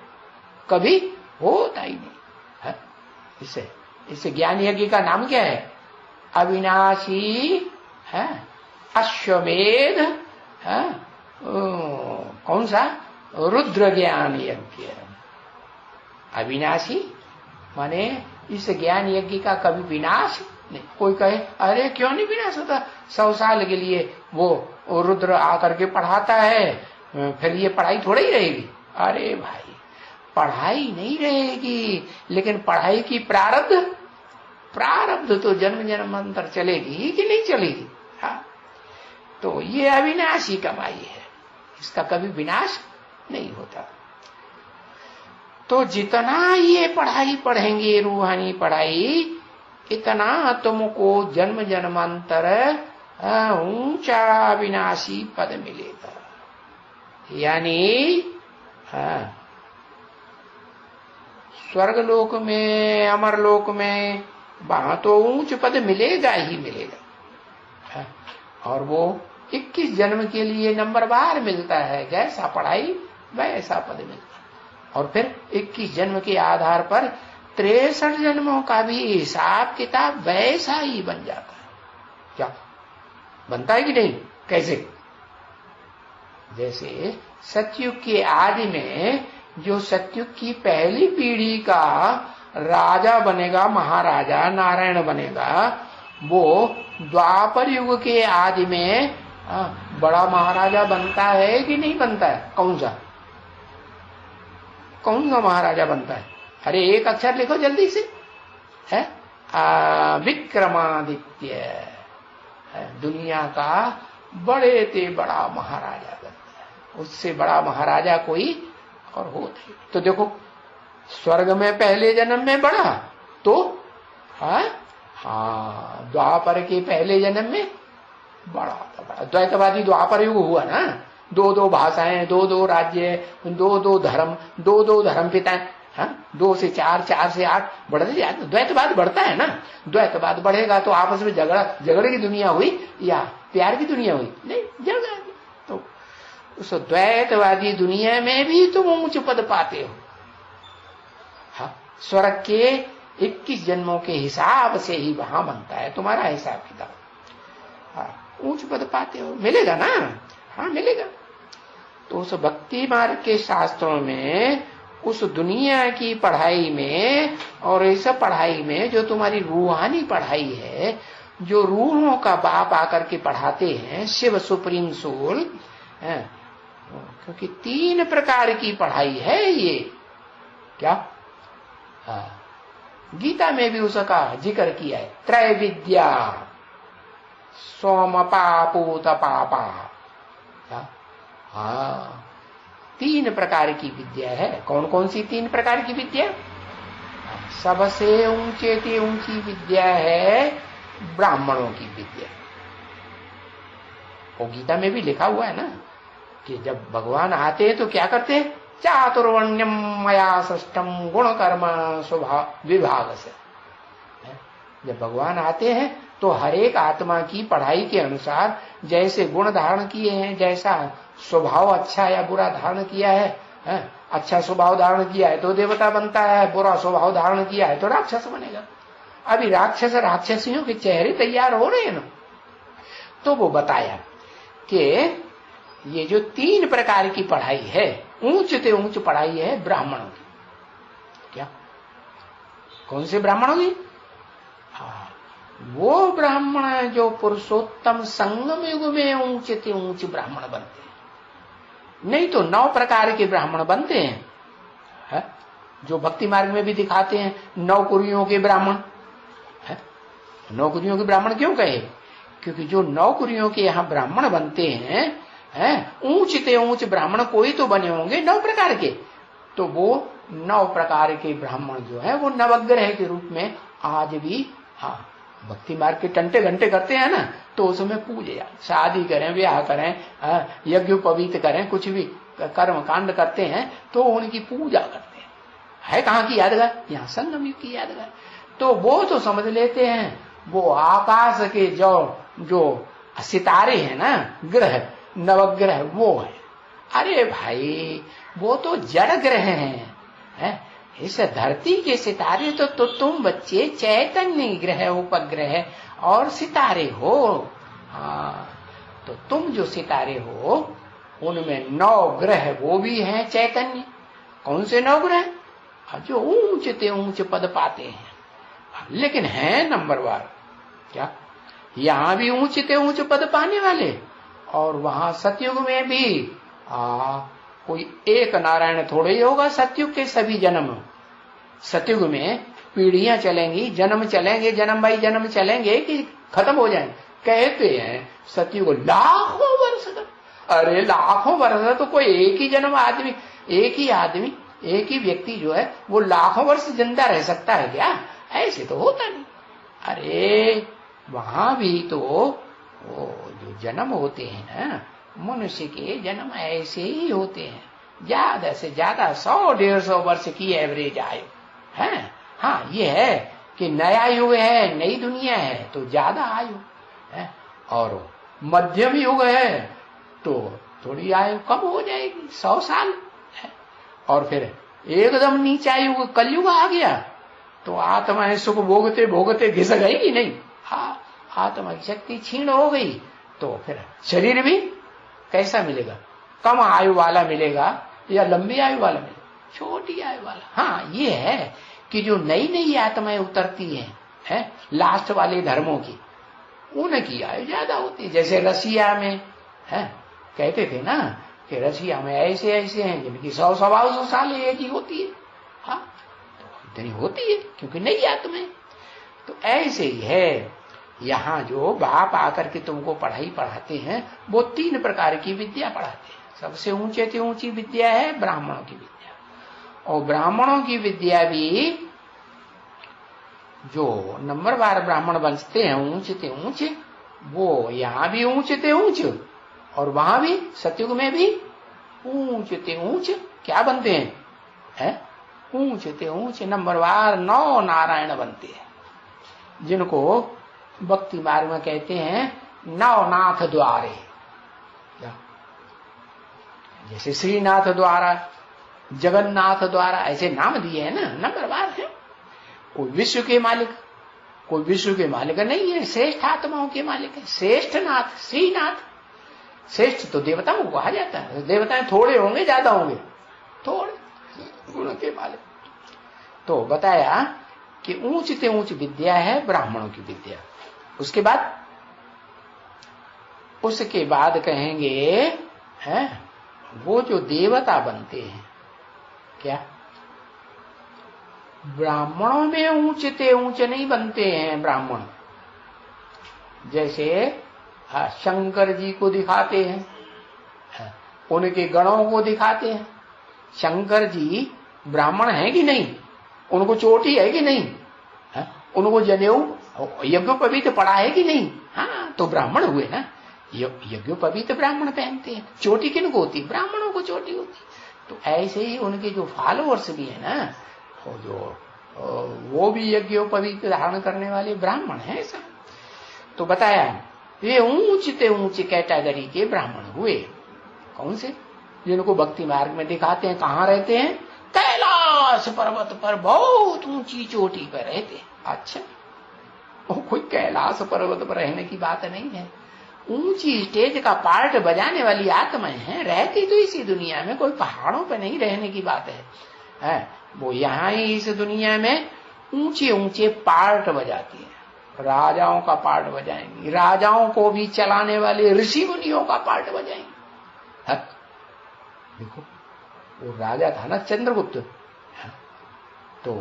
कभी होता ही नहीं है। इससे ज्ञान यज्ञ का नाम क्या है? अविनाशी है, अश्वमेध है, कौन सा? रुद्र ज्ञान यज्ञ। अविनाशी माने इस ज्ञान यज्ञ का कभी विनाश नहीं। कोई कहे अरे क्यों नहीं विनाश होता, 100 साल के लिए वो रुद्र आकर के पढ़ाता है, फिर ये पढ़ाई थोड़ी ही रहेगी। अरे भाई, पढ़ाई नहीं रहेगी, लेकिन पढ़ाई की प्रारब्ध तो जन्म जन्मांतर चलेगी कि नहीं चलेगी? हाँ, तो ये अविनाशी कमाई है, इसका कभी विनाश नहीं होता। तो जितना ये पढ़ाई पढ़ेंगे रूहानी पढ़ाई, इतना तुमको जन्म जन्मांतर ऊंचा विनाशी पद मिलेगा। यानी स्वर्गलोक में, अमरलोक में, वहां तो ऊंच पद मिलेगा ही मिलेगा। और वो 21 जन्म के लिए नंबरवार मिलता है, जैसा पढ़ाई वैसा पद मिलता है। और फिर 21 जन्म के आधार पर 63 जन्मों का भी हिसाब किताब वैसा ही बन जाता है। क्या बनता है कि नहीं? कैसे? जैसे सतयुग के आदि में जो सतयुग की पहली पीढ़ी का राजा बनेगा, महाराजा नारायण बनेगा, वो द्वापर युग के आदि में बड़ा महाराजा बनता है कि नहीं बनता है? कौन सा महाराजा बनता है? अरे एक अक्षर लिखो जल्दी से, है विक्रमादित्य। दुनिया का बड़े ते बड़ा महाराजा बनता है, उससे बड़ा महाराजा कोई और होता है। तो देखो, स्वर्ग में पहले जन्म में बड़ा, तो द्वापर के पहले जन्म में बड़ा था। द्वैतवादी द्वापर युग हुआ ना, दो दो भाषाएं, दो दो राज्य, दो दो धर्म, दो दो धर्म पिताएं, हाँ, 2 से 4, 4 से 8 बढ़ते जाते, द्वैतवाद बढ़ता है ना। द्वैतवाद बढ़ेगा तो आपस में झगड़े की दुनिया हुई या प्यार की दुनिया हुई? नहीं, झगड़ा। तो उस द्वैतवादी दुनिया में भी तुम ऊंच पद पाते हो। हाँ, स्वर्ग के 21 जन्मों के हिसाब से ही वहां बनता है तुम्हारा हिसाब किताब। हाँ, ऊंच पद पाते हो, मिलेगा ना? हाँ, मिलेगा। तो उस भक्ति मार्ग के शास्त्रों में, उस दुनिया की पढ़ाई में और इस पढ़ाई में जो तुम्हारी रूहानी पढ़ाई है, जो रूहों का बाप आकर के पढ़ाते हैं, शिव सुप्रीम सोल, क्योंकि 3 प्रकार की पढ़ाई है ये। क्या? गीता में भी उसका जिक्र किया है, त्रय विद्या सोम पापूत पापा। हाँ, 3 प्रकार की विद्या है। कौन कौन सी 3 प्रकार की विद्या? सबसे ऊंची विद्या है ब्राह्मणों की विद्या। वो गीता में भी लिखा हुआ है ना कि जब भगवान आते हैं तो क्या करते हैं? चातुर्वर्ण्यम मया सृष्टम गुण कर्म स्वभाव विभाग से। जब भगवान आते हैं तो हर एक आत्मा की पढ़ाई के अनुसार जैसे गुण धारण किए हैं, जैसा स्वभाव अच्छा या बुरा धारण किया है, अच्छा स्वभाव धारण किया है तो देवता बनता है, बुरा स्वभाव धारण किया है तो राक्षस बनेगा। अभी राक्षसियों के चेहरे तैयार हो रहे हैं ना। तो वो बताया कि ये जो 3 प्रकार की पढ़ाई है, ऊंच से ऊंच पढ़ाई है ब्राह्मणों की। क्या? कौन से ब्राह्मणों की? वो ब्राह्मण जो पुरुषोत्तम संगम युग में ऊंच से ऊंच ब्राह्मण बनते हैं। नहीं तो 9 प्रकार के ब्राह्मण बनते हैं, है? जो भक्ति मार्ग में भी दिखाते हैं 9 कुरियों के ब्राह्मण। 9 कुरियों के ब्राह्मण क्यों कहे? क्योंकि जो 9 कुरियों के यहाँ ब्राह्मण बनते हैं, ऊंच से ऊंच ब्राह्मण कोई तो बने होंगे 9 प्रकार के। तो वो 9 प्रकार के ब्राह्मण जो है वो नवग्रह के रूप में आज भी, हाँ, भक्ति मार्ग के टंटे घंटे करते हैं ना, तो उसमें पूजे जाए। शादी करें, ब्याह करें, यज्ञोपवीत करें, कुछ भी कर्म कांड करते हैं तो उनकी पूजा करते हैं। है कहाँ की यादगार? यहाँ संगम युग की यादगार। तो वो तो समझ लेते हैं वो आकाश के जो सितारे हैं ना, ग्रह, नवग्रह, वो है। अरे भाई, वो तो जड़ ग्रह हैं। इस धरती के सितारे तो तुम बच्चे चैतन्य ग्रह, उपग्रह और सितारे हो। हाँ, तो तुम जो सितारे हो उनमें 9 ग्रह वो भी हैं चैतन्य। कौन से 9 ग्रह? जो ऊंच से ऊंच पद पाते हैं, लेकिन है नंबरवार। क्या? यहां भी ऊंच से ऊंच पद पाने वाले, और वहां सतयुग में भी कोई एक नारायण थोड़े ही होगा। सतयुग के सभी जन्म, सतयुग में पीढ़ियां चलेंगी, जन्म चलेंगे, जन्म बाई जन्म चलेंगे कि खत्म हो जाएंगे। कहते हैं सतयुग लाखों वर्ष का। अरे लाखों वर्ष तो कोई एक ही जन्म आदमी, एक ही व्यक्ति जो है वो लाखों वर्ष जिंदा रह सकता है क्या? ऐसे तो होता नहीं। अरे वहां भी तो वो जो जन्म होते हैं ना, मनुष्य के जन्म ऐसे ही होते हैं, ज्यादा से ज्यादा 100-150 वर्ष की एवरेज आयु है। हाँ, ये है कि नया युग है, नई दुनिया है तो ज्यादा आयु है, और मध्यम युग है तो थोड़ी आयु कम हो जाएगी, 100 साल है। और फिर एकदम नीचा युग, कलयुग आ गया तो आत्माएं सुख भोगते भोगते घिस गई कि नहीं? हाँ, आत्मा की शक्ति क्षीण हो गई तो फिर शरीर भी कैसा मिलेगा? कम आयु वाला मिलेगा या लंबी आयु वाला मिलेगा? छोटी आयु वाला। हाँ, ये है कि जो नई नई आत्माएं उतरती हैं, लास्ट वाले धर्मों की, उनकी आयु ज्यादा होती है। जैसे रसिया में है, कहते थे ना कि रसिया में ऐसे ऐसे हैं जिनकी 100-125 साल एज ही होती है। हाँ, तो इतनी होती है क्योंकि नई आत्माएं। तो ऐसे ही है, यहाँ जो बाप आकर के तुमको पढ़ाई पढ़ाते हैं वो 3 प्रकार की विद्या पढ़ाते हैं। सबसे ऊंचे से ऊंची विद्या है ब्राह्मणों की विद्या, और ब्राह्मणों की विद्या भी जो नंबरवार ब्राह्मण बनते हैं ऊंचे से ऊंचे, वो यहाँ भी ऊंचे से ऊंचे और वहां भी सतयुग में भी ऊंचते ऊंच क्या बनते हैं, है? ऊंचते ऊंच नंबरवार 9 नारायण बनते हैं, जिनको भक्ति मार्ग में कहते हैं नवनाथ द्वारे। जैसे श्रीनाथ द्वारा, जगन्नाथ द्वारा, ऐसे नाम दिए हैं ना, नंबरवार है। कोई विश्व के मालिक, कोई विश्व के मालिक नहीं है, श्रेष्ठ आत्माओं के मालिक है, श्रेष्ठ नाथ, श्रीनाथ। श्रेष्ठ तो देवताओं को कहा जाता है, देवताएं थोड़े होंगे ज्यादा होंगे, थोड़े गुण के मालिक। तो बताया कि ऊंचते ऊंच विद्या है ब्राह्मणों की विद्या। उसके बाद कहेंगे है वो जो देवता बनते हैं, क्या ब्राह्मणों में ऊंचते ऊंचे नहीं बनते हैं ब्राह्मण। जैसे शंकर जी को दिखाते हैं, उनके गणों को दिखाते हैं। शंकर जी ब्राह्मण है कि नहीं, उनको चोटी है कि नहीं, उनको जनेऊ यज्ञोपवीत पड़ा है कि नहीं, हाँ तो ब्राह्मण हुए ना। यज्ञोपवीत ब्राह्मण पहनते हैं, चोटी किनको होती, ब्राह्मणों को चोटी होती। तो ऐसे ही उनके जो फॉलोअर्स भी है ना, वो भी यज्ञोपवीत धारण करने वाले ब्राह्मण है सब। तो बताया ये ऊंचते ऊंचे कैटेगरी के ब्राह्मण हुए। कौन से? जिनको भक्ति मार्ग में दिखाते हैं। कहाँ रहते हैं? कैलाश पर्वत पर बहुत ऊंची चोटी पर रहते हैं। अच्छा, वो कोई कैलाश पर्वत पर रहने की बात नहीं है। ऊंची स्टेज का पार्ट बजाने वाली आत्माएं हैं, रहती तो इसी दुनिया में, कोई पहाड़ों पर नहीं रहने की बात है। वो यहाँ ही इस दुनिया में ऊंचे ऊंचे पार्ट बजाती है। राजाओं का पार्ट बजाएंगी, राजाओं को भी चलाने वाले ऋषि मुनियों का पार्ट बजाएंगे। देखो वो राजा था ना चंद्रगुप्त, तो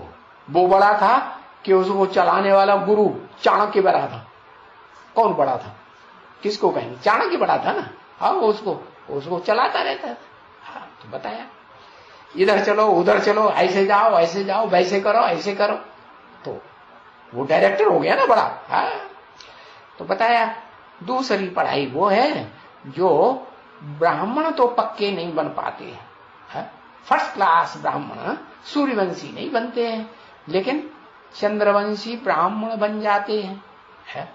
वो बड़ा था कि उसको चलाने वाला गुरु चाणक्य बड़ा था। कौन बड़ा था? किसको कहेंगे? चाणक्य बड़ा था ना। हाँ, उसको चलाता रहता था। हाँ, तो बताया इधर चलो उधर चलो, ऐसे जाओ वैसे करो ऐसे करो, तो वो डायरेक्टर हो गया ना बड़ा। हाँ, तो बताया दूसरी पढ़ाई वो है जो ब्राह्मण तो पक्के नहीं बन पाते हैं। फर्स्ट क्लास ब्राह्मण सूर्यवंशी नहीं बनते हैं, लेकिन चंद्रवंशी ब्राह्मण बन जाते हैं, है?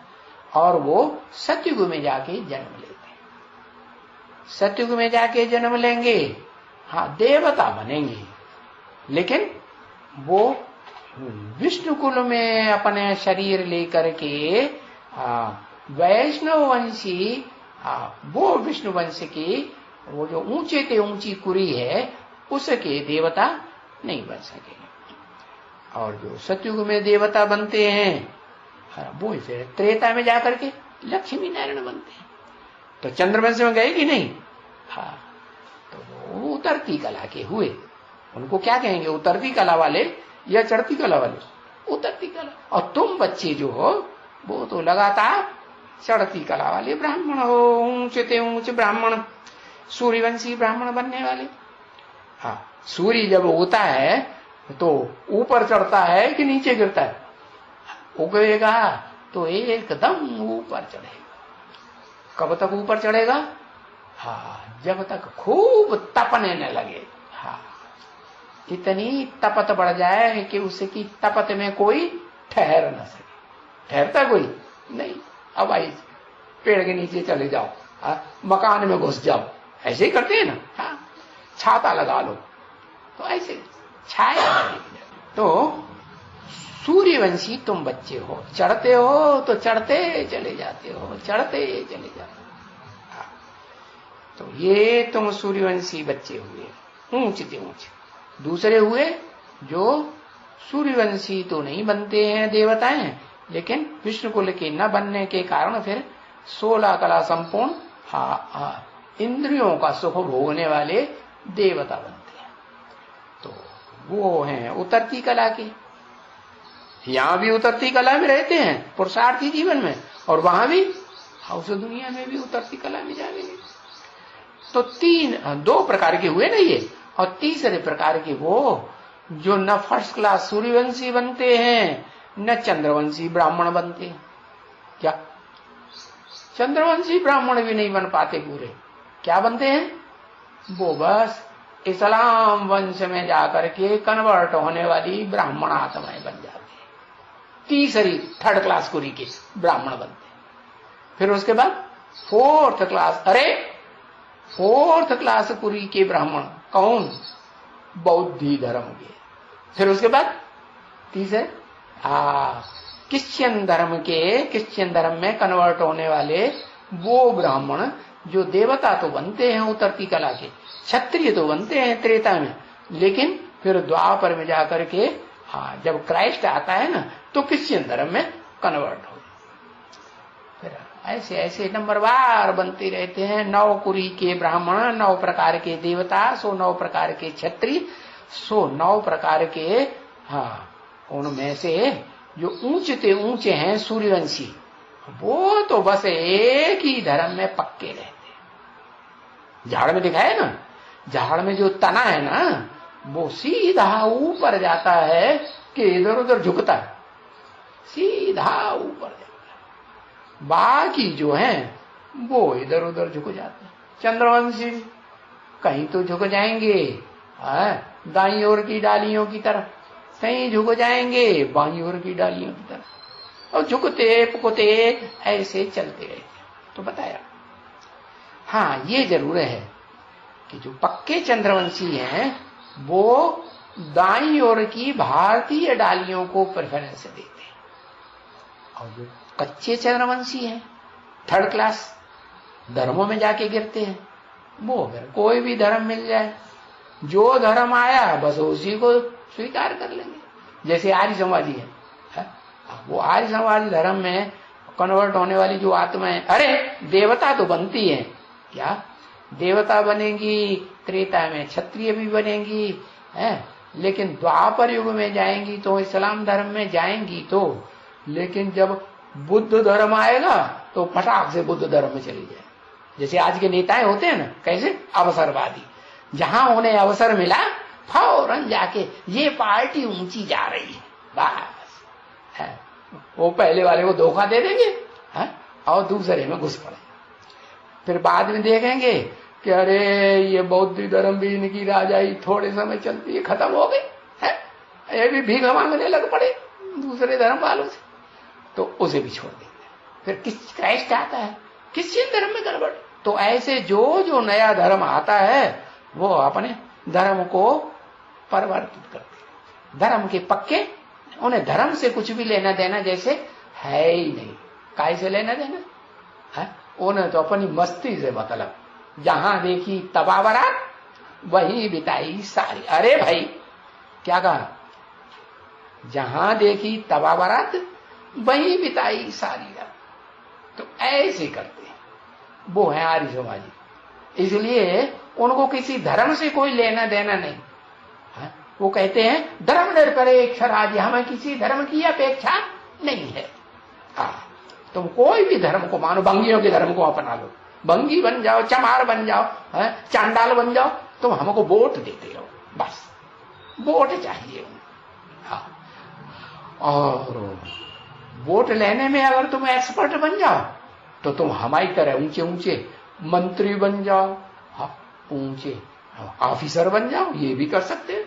और वो सतयुग में जाके जन्म लेते हैं। सतयुग में जाके जन्म लेंगे, हाँ देवता बनेंगे, लेकिन वो विष्णु कुल में अपने शरीर लेकर के वैष्णव वंशी, वो विष्णु वंश की वो जो ऊंचे ते ऊंची कुरी है उसके देवता नहीं बन सकेंगे। और जो सतयुग में देवता बनते हैं वो फिर त्रेता में जाकर के लक्ष्मी नारायण बनते हैं। तो चंद्रवंश में गए कि नहीं? हाँ, तो वो उतरती कला के हुए। उनको क्या कहेंगे? उतरती कला वाले या चढ़ती कला वाले? उतरती कला। और तुम बच्चे जो हो वो तो लगातार चढ़ती कला वाले ब्राह्मण हो, ऊंचे ऊंचे ब्राह्मण, सूर्यवंशी ब्राह्मण बनने वाले। हाँ, सूर्य जब होता है तो ऊपर चढ़ता है कि नीचे गिरता है? उगेगा तो एकदम ऊपर चढ़ेगा। कब तक ऊपर चढ़ेगा? हाँ, जब तक खूब तपने न लगे। हाँ, इतनी तपत बढ़ जाए कि उसकी तपत में कोई ठहर न सके। ठहरता कोई नहीं। अब आई पेड़ के नीचे चले जाओ, मकान में घुस जाओ, ऐसे ही करते हैं ना। हाँ, छाता लगा लो तो ऐसे छाया। तो सूर्यवंशी तुम बच्चे हो, चढ़ते हो तो चढ़ते चले जाते हो, चढ़ते चले जाते हो। हाँ, तो ये तुम सूर्यवंशी बच्चे हुए ऊंचे ऊंचे। दूसरे हुए जो सूर्यवंशी तो नहीं बनते हैं देवताएं, लेकिन विष्णु कुल के न बनने के कारण फिर 16 कला संपूर्ण इंद्रियों का सुख भोगने वाले देवता बनते हैं। तो वो हैं उतरती कला के। यहां भी उतरती कला में रहते हैं पुरुषार्थी जीवन में, और वहां भी उस दुनिया में भी उतरती कला में जाएंगे। तो 2 प्रकार के हुए ना ये। और तीसरे प्रकार के वो जो न फर्स्ट क्लास सूर्यवंशी बनते हैं न चंद्रवंशी ब्राह्मण बनते हैं। क्या चंद्रवंशी ब्राह्मण भी नहीं बन पाते पूरे। क्या बनते हैं? वो बस इस्लाम वंश में जाकर के कन्वर्ट होने वाली ब्राह्मण आत्माएं बन जाती है। तीसरी थर्ड क्लास कुरी के ब्राह्मण बनते हैं। फिर उसके बाद फोर्थ क्लास कुरी के ब्राह्मण कौन? बौद्धी धर्म के। फिर उसके बाद तीसरे क्रिश्चियन धर्म में कन्वर्ट होने वाले वो ब्राह्मण जो देवता तो बनते हैं उतरती कला के, क्षत्रिय तो बनते हैं त्रेता में, लेकिन फिर द्वापर में जाकर के जब क्राइस्ट आता है ना तो क्रिश्चियन धर्म में कन्वर्ट हो। फिर ऐसे ऐसे नंबरवार बनते रहते हैं। 9 कुरी के ब्राह्मण, 9 प्रकार के देवता, 9 प्रकार के क्षत्रिय, 9 प्रकार के उनमें से जो ऊंचे हैं सूर्यवंशी, वो तो बस एक ही धर्म में पक्के रहते हैं। झाड़ में दिखा है ना, झाड़ में जो तना है ना वो सीधा ऊपर जाता है कि इधर उधर झुकता है, सीधा ऊपर जाता है। बाकी जो है वो इधर उधर झुक जाते हैं। चंद्रवंशी कहीं तो झुक जाएंगे दाईं ओर की डालियों की तरफ, कहीं झुक जाएंगे बाईं ओर की डालियों की तरफ, और झुकते पुकते ऐसे चलते रहते। तो बताया ये जरूर है कि जो पक्के चंद्रवंशी हैं वो दाईं ओर की भारतीय डालियों को प्रेफरेंस देते हैं, और जो कच्चे चंद्रवंशी हैं थर्ड क्लास धर्मों में जाके गिरते हैं, वो अगर कोई भी धर्म मिल जाए, जो धर्म आया बस उसी को स्वीकार कर लेंगे। जैसे आर्य समाजी है, वो आर्य समाजी धर्म में कन्वर्ट होने वाली जो आत्माएं, अरे देवता तो बनती है, क्या देवता बनेंगी त्रेता में, क्षत्रिय भी बनेंगी लेकिन द्वापर युग में जाएंगी तो इस्लाम धर्म में जाएंगी तो, लेकिन जब बुद्ध धर्म आएगा तो फटाक से बुद्ध धर्म में चली जाए। जैसे आज के नेताएं होते हैं ना, कैसे अवसरवादी, जहां उन्हें अवसर मिला फौरन जाके ये पार्टी ऊंची जा रही है, बस वो पहले वाले को धोखा दे देंगे और दूसरे में घुस पड़े। फिर बाद में देखेंगे कि अरे ये बौद्ध धर्म भी इनकी राजाई थोड़े समय चलती है, खत्म हो गई है, ये भी भीख मांगने लग पड़े दूसरे धर्म वालों से, तो उसे भी छोड़ देंगे। फिर क्राइस्ट आता है, क्रिश्चियन धर्म में कन्वर्ट। तो ऐसे जो नया धर्म आता है वो अपने धर्म को परिवर्तित करते हैं। धर्म के पक्के, उन्हें धर्म से कुछ भी लेना देना जैसे है ही नहीं। काय से लेना देना है? उन्हें तो अपनी मस्ती से मतलब, जहां देखी तबावरात वही बिताई सारी। अरे भाई क्या कहा? जहां देखी तबावरात वही बिताई सारी रात। तो ऐसे करते हैं, वो है आर्य समाजी। इसलिए उनको किसी धर्म से कोई लेना देना नहीं। वो कहते हैं धर्म निरपेक्ष राज्य, हमें किसी धर्म की अपेक्षा नहीं है। तुम कोई भी धर्म को मानो, भंगियों के धर्म को अपना लो, भंगी बन जाओ, चमार बन जाओ, चांडाल बन जाओ, तुम हमको वोट देते रहो, बस वोट चाहिए। और वोट लेने में अगर तुम एक्सपर्ट बन जाओ तो तुम हमारी तरह ऊंचे ऊंचे मंत्री बन जाओ, ऊंचे ऑफिसर बन जाओ, ये भी कर सकते हो।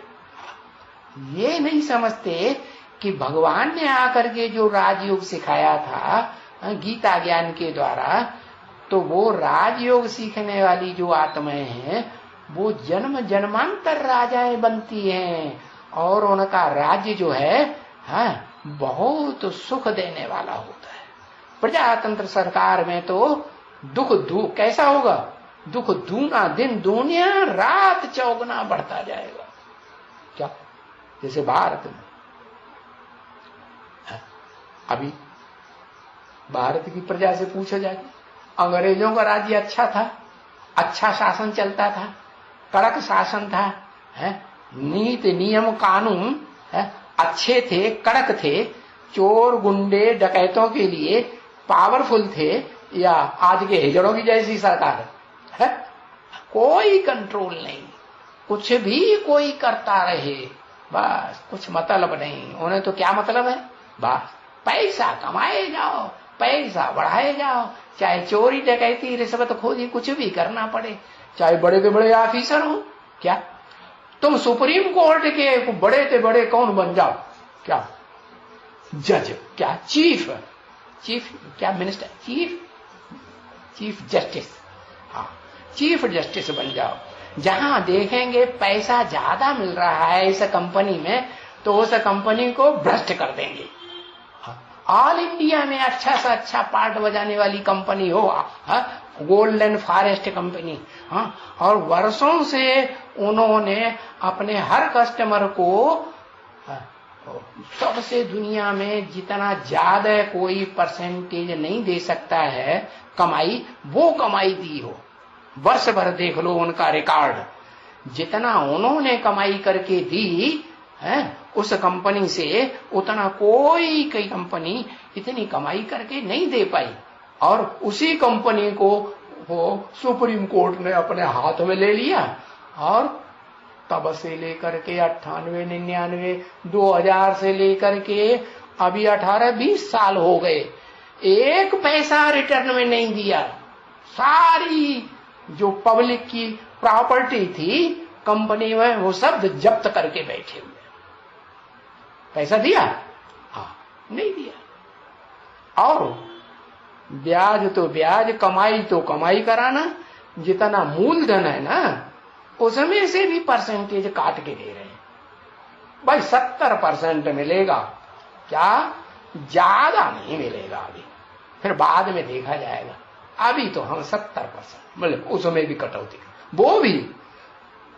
ये नहीं समझते कि भगवान ने आकर के जो राजयोग सिखाया था गीता ज्ञान के द्वारा, तो वो राजयोग सीखने वाली जो आत्माएं हैं वो जन्म जन्मांतर राजाएं बनती हैं, और उनका राज्य जो है बहुत सुख देने वाला होता है। प्रजातंत्र सरकार में तो दुख कैसा होगा? दुख दूना, दिन दूनिया रात चौगुना बढ़ता जाएगा। क्या? जैसे भारत में अभी भारत की प्रजा से पूछा जाए, अंग्रेजों का राज्य अच्छा था, अच्छा शासन चलता था, कड़क शासन था, नीति नियम कानून अच्छे थे, कड़क थे, चोर गुंडे डकैतों के लिए पावरफुल थे, या आज के हिजड़ों की जैसी सरकार है? कोई कंट्रोल नहीं, कुछ भी कोई करता रहे, बस कुछ मतलब नहीं। उन्हें तो क्या मतलब है? बस पैसा कमाए जाओ, पैसा बढ़ाए जाओ, चाहे चोरी डकैती रिश्वत खोजी कुछ भी करना पड़े, चाहे बड़े के बड़े ऑफिसर हो। क्या तुम सुप्रीम कोर्ट के बड़े से बड़े कौन बन जाओ, क्या जज, क्या चीफ क्या मिनिस्टर, चीफ जस्टिस, हाँ चीफ जस्टिस बन जाओ। जहां देखेंगे पैसा ज्यादा मिल रहा है इस कंपनी में तो उस कंपनी को भ्रष्ट कर देंगे। ऑल इंडिया में अच्छा से अच्छा पार्ट बजाने वाली कंपनी हो, गोल्डन फॉरेस्ट कंपनी, और वर्षों से उन्होंने अपने हर कस्टमर को सबसे दुनिया में जितना ज्यादा कोई परसेंटेज नहीं दे सकता है कमाई, वो कमाई दी हो। वर्ष भर देख लो उनका रिकॉर्ड, जितना उन्होंने कमाई करके दी है उस कंपनी से उतना कोई कंपनी इतनी कमाई करके नहीं दे पाई। और उसी कंपनी को वो सुप्रीम कोर्ट ने अपने हाथ में ले लिया और तब से लेकर के 98, 99, 2000 से लेकर के अभी 18-20 साल हो गए, एक पैसा रिटर्न में नहीं दिया। सारी जो पब्लिक की प्रॉपर्टी थी कंपनी में वो सब जब्त करके बैठे हुए। पैसा दिया? हाँ, नहीं दिया। और ब्याज तो ब्याज, कमाई तो कमाई कराना, जितना मूलधन है ना उसमें से भी परसेंटेज काट के दे रहे हैं। भाई 70% मिलेगा, क्या ज्यादा नहीं मिलेगा अभी, फिर बाद में देखा जाएगा। अभी तो हम 70% मतलब उसमें भी कटौती,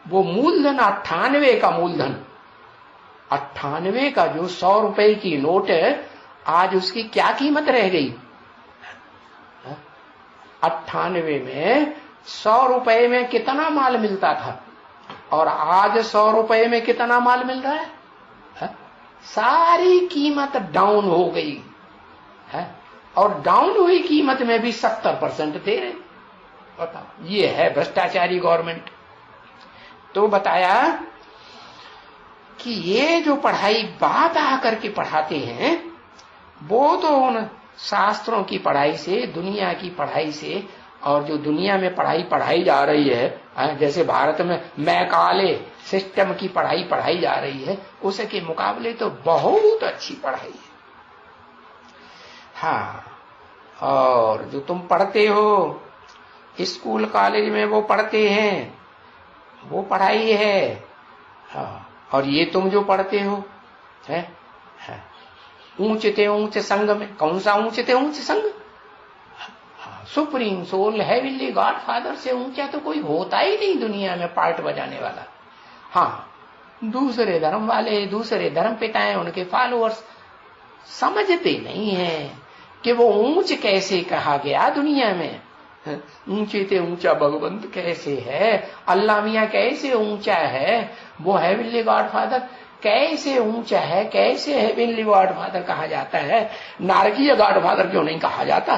वो मूलधन 98 का मूलधन, 98 का जो 100 रुपए की नोट है आज उसकी क्या कीमत रह गई? 98 में 100 रुपए में कितना माल मिलता था और आज 100 रुपए में कितना माल मिल रहा है? सारी कीमत डाउन हो गई है और डाउन हुई कीमत में भी 70% दे रहे। बताओ, ये है भ्रष्टाचारी गवर्नमेंट। तो बताया कि ये जो पढ़ाई बात आकर के पढ़ाते हैं वो तो उन शास्त्रों की पढ़ाई से, दुनिया की पढ़ाई से, और जो दुनिया में पढ़ाई पढ़ाई जा रही है, जैसे भारत में मैकाले सिस्टम की पढ़ाई पढ़ाई जा रही है, उसके मुकाबले तो बहुत अच्छी पढ़ाई है। हाँ, और जो तुम पढ़ते हो स्कूल कॉलेज में वो पढ़ते हैं, वो पढ़ाई है। हाँ, और ये तुम जो पढ़ते हो है ऊंचते ऊंच संघ में, कौन सा ऊंचते ऊंच संघ? Supreme soul heavenly God father से ऊंचा तो कोई होता ही नहीं दुनिया में पार्ट बजाने वाला। हाँ, दूसरे धर्म वाले, दूसरे धर्म पिताएं, उनके फॉलोअर्स समझते नहीं है कि वो ऊंच कैसे कहा गया दुनिया में। ऊंचे ते ऊंचा भगवंत कैसे है, अल्लाह मियां कैसे ऊंचा है, वो हेवनली गॉड फादर कैसे ऊंचा है, कैसे हेवनली गॉड फादर कहा जाता है, नारकीय गॉड फादर क्यों नहीं कहा जाता?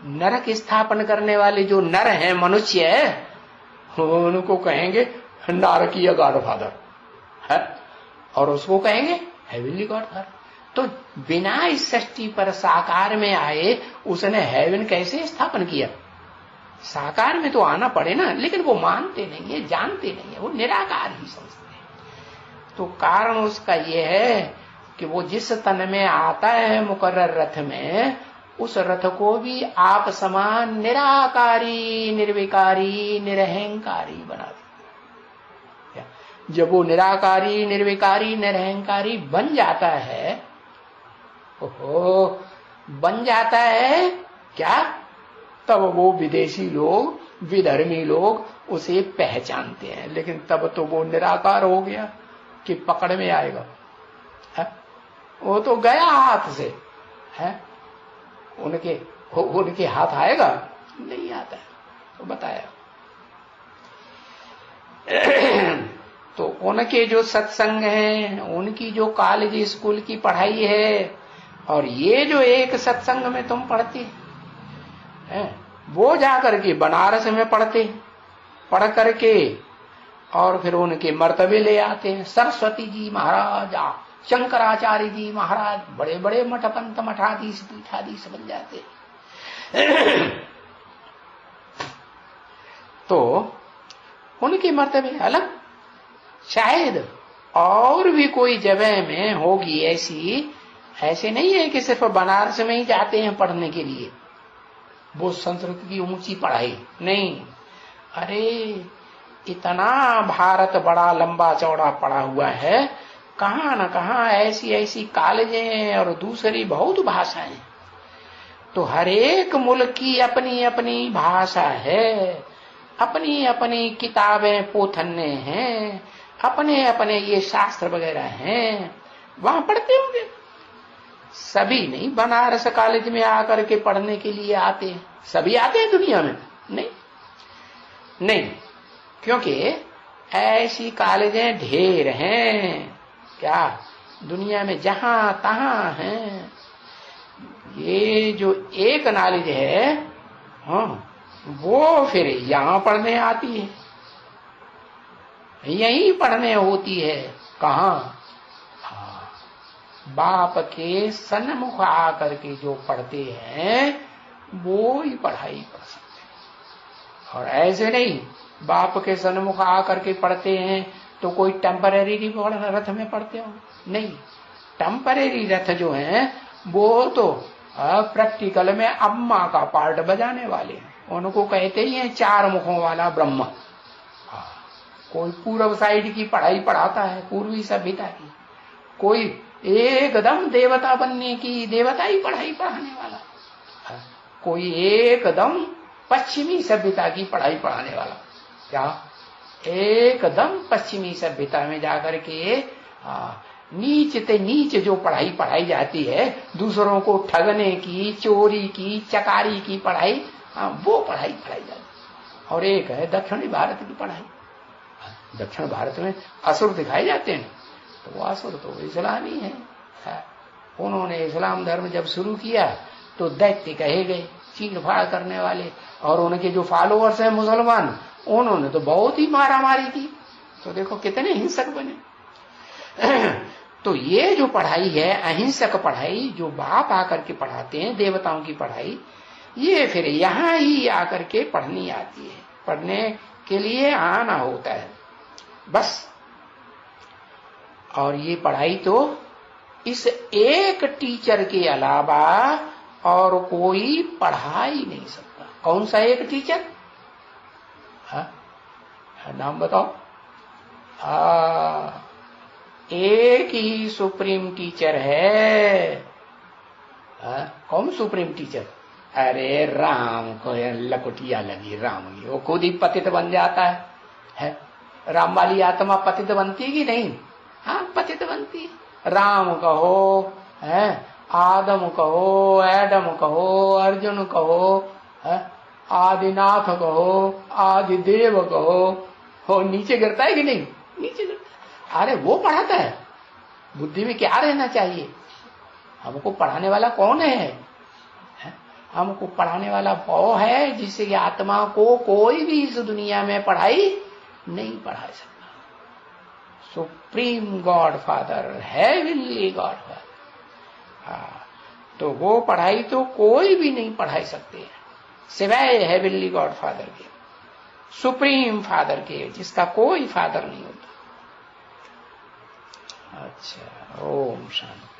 नरक स्थापन करने वाले जो नर हैं, मनुष्य है, उनको कहेंगे नारकीय गॉड फादर है और उसको कहेंगे हेवनली गॉड फादर। तो बिना इस सृष्टि पर साकार में आए उसने हेवन कैसे स्थापन किया? साकार में तो आना पड़े ना, लेकिन वो मानते नहीं है, जानते नहीं है, वो निराकार ही समझते हैं। तो कारण उसका ये है कि वो जिस तन में आता है मुकर्रर रथ में, उस रथ को भी आप समान निराकारी, निर्विकारी, निरहंकारी बना दिया। जब वो निराकारी, निर्विकारी, निरहंकारी बन जाता है, ओहो, बन जाता है क्या? तब वो विदेशी लोग, विधर्मी लोग उसे पहचानते हैं, लेकिन तब तो वो निराकार हो गया कि पकड़ में आएगा है? वो तो गया हाथ से है, उनके हाथ आएगा? नहीं आता है। तो बताया तो उनके जो सत्संग हैं, उनकी जो कॉलेज स्कूल की पढ़ाई है, और ये जो एक सत्संग में तुम पढ़ते हैं, वो जाकर के बनारस में पढ़ते, पढ़ करके और फिर उनके मर्तबे ले आते हैं। सरस्वती जी महाराज शंकराचार्य जी महाराज बड़े बड़े मठपंथ मठाधीश पीठाधीश बन जाते। तो उनकी मर्तबे अलग। शायद और भी कोई जगह में होगी ऐसी, ऐसे नहीं है कि सिर्फ बनारस में ही जाते हैं पढ़ने के लिए, वो संस्कृत की ऊंची पढ़ाई नहीं। अरे इतना भारत बड़ा लंबा चौड़ा पड़ा हुआ है, कहां न कहां ऐसी ऐसी कॉलेजें और दूसरी बहुत भाषाएं। तो हर एक मुल्क की अपनी अपनी भाषा है, अपनी अपनी किताबें पोथन्ने हैं, अपने अपने ये शास्त्र वगैरह हैं, वहां पढ़ते होंगे। सभी नहीं बनारस कॉलेज में आकर के पढ़ने के लिए आते हैं, सभी आते हैं दुनिया में नहीं, नहीं, क्योंकि ऐसी कॉलेजें ढेर हैं क्या दुनिया में, जहां तहां हैं। ये जो एक नॉलेज है, हाँ, वो फिर यहां पढ़ने आती है, यहीं पढ़ने होती है। कहां? बाप के सन्मुख आकर के जो पढ़ते हैं वो ही पढ़ाई पढ़ सकते हैं। और ऐसे नहीं बाप के सन्मुख आकर के पढ़ते हैं तो कोई टेम्परेरी रथ में पढ़ते हो, नहीं। टेम्परेरी रथ जो है वो तो प्रैक्टिकल में अम्मा का पार्ट बजाने वाले हैं, उनको कहते ही हैं चार मुखों वाला ब्रह्म। कोई पूर्व साइड की पढ़ाई पढ़ाता है, पूर्वी सभ्यता की, कोई एकदम देवता बनने की देवताई पढ़ाई पढ़ाने वाला, कोई एकदम पश्चिमी सभ्यता की पढ़ाई पढ़ाने वाला। क्या एकदम पश्चिमी सभ्यता में जाकर के नीच ते नीच जो पढ़ाई पढ़ाई जाती है, दूसरों को ठगने की, चोरी की, चकारी की पढ़ाई, वो पढ़ाई पढ़ाई जाती है। और एक है दक्षिणी भारत की पढ़ाई। दक्षिण भारत में असुर दिखाए जाते हैं, तो वो असुर तो इस्लामी है। उन्होंने इस्लाम धर्म जब शुरू किया तो दैत्य कहे गए, चीड़ फाड़ करने वाले, और उनके जो फॉलोअर्स हैं मुसलमान, उन्होंने तो बहुत ही मारामारी की। तो देखो कितने हिंसक बने। तो ये जो पढ़ाई है अहिंसक पढ़ाई, जो बाप आकर के पढ़ाते हैं देवताओं की पढ़ाई, ये फिर यहां ही आकर के पढ़नी आती है, पढ़ने के लिए आना होता है बस। और ये पढ़ाई तो इस एक टीचर के अलावा और कोई पढ़ा ही नहीं सकता। कौन सा एक टीचर? नाम बताओ। एक ही सुप्रीम टीचर है। कौन सुप्रीम टीचर? अरे राम को लकुटिया लगी राम की, वो खुद ही पतित बन जाता है? राम वाली आत्मा पतित बनती कि नहीं? हाँ, पतित बनती है। राम कहो, है आदम कहो, एडम कहो, अर्जुन कहो, है आदिनाथ कहो, आदिदेव कहो, हो नीचे गिरता है कि नहीं? नीचे गिरता। अरे वो पढ़ाता है। बुद्धि में क्या रहना चाहिए? हमको पढ़ाने वाला कौन है? हमको पढ़ाने वाला वो है जिससे आत्मा को कोई भी इस दुनिया में पढ़ाई नहीं पढ़ा सकता। Supreme God father, heavenly God father. तो वो पढ़ाई तो कोई भी नहीं पढ़ा सकते सिवाय हेवनली गॉड फादर के, सुप्रीम फादर के, जिसका कोई फादर नहीं होता। अच्छा, ओम शांति।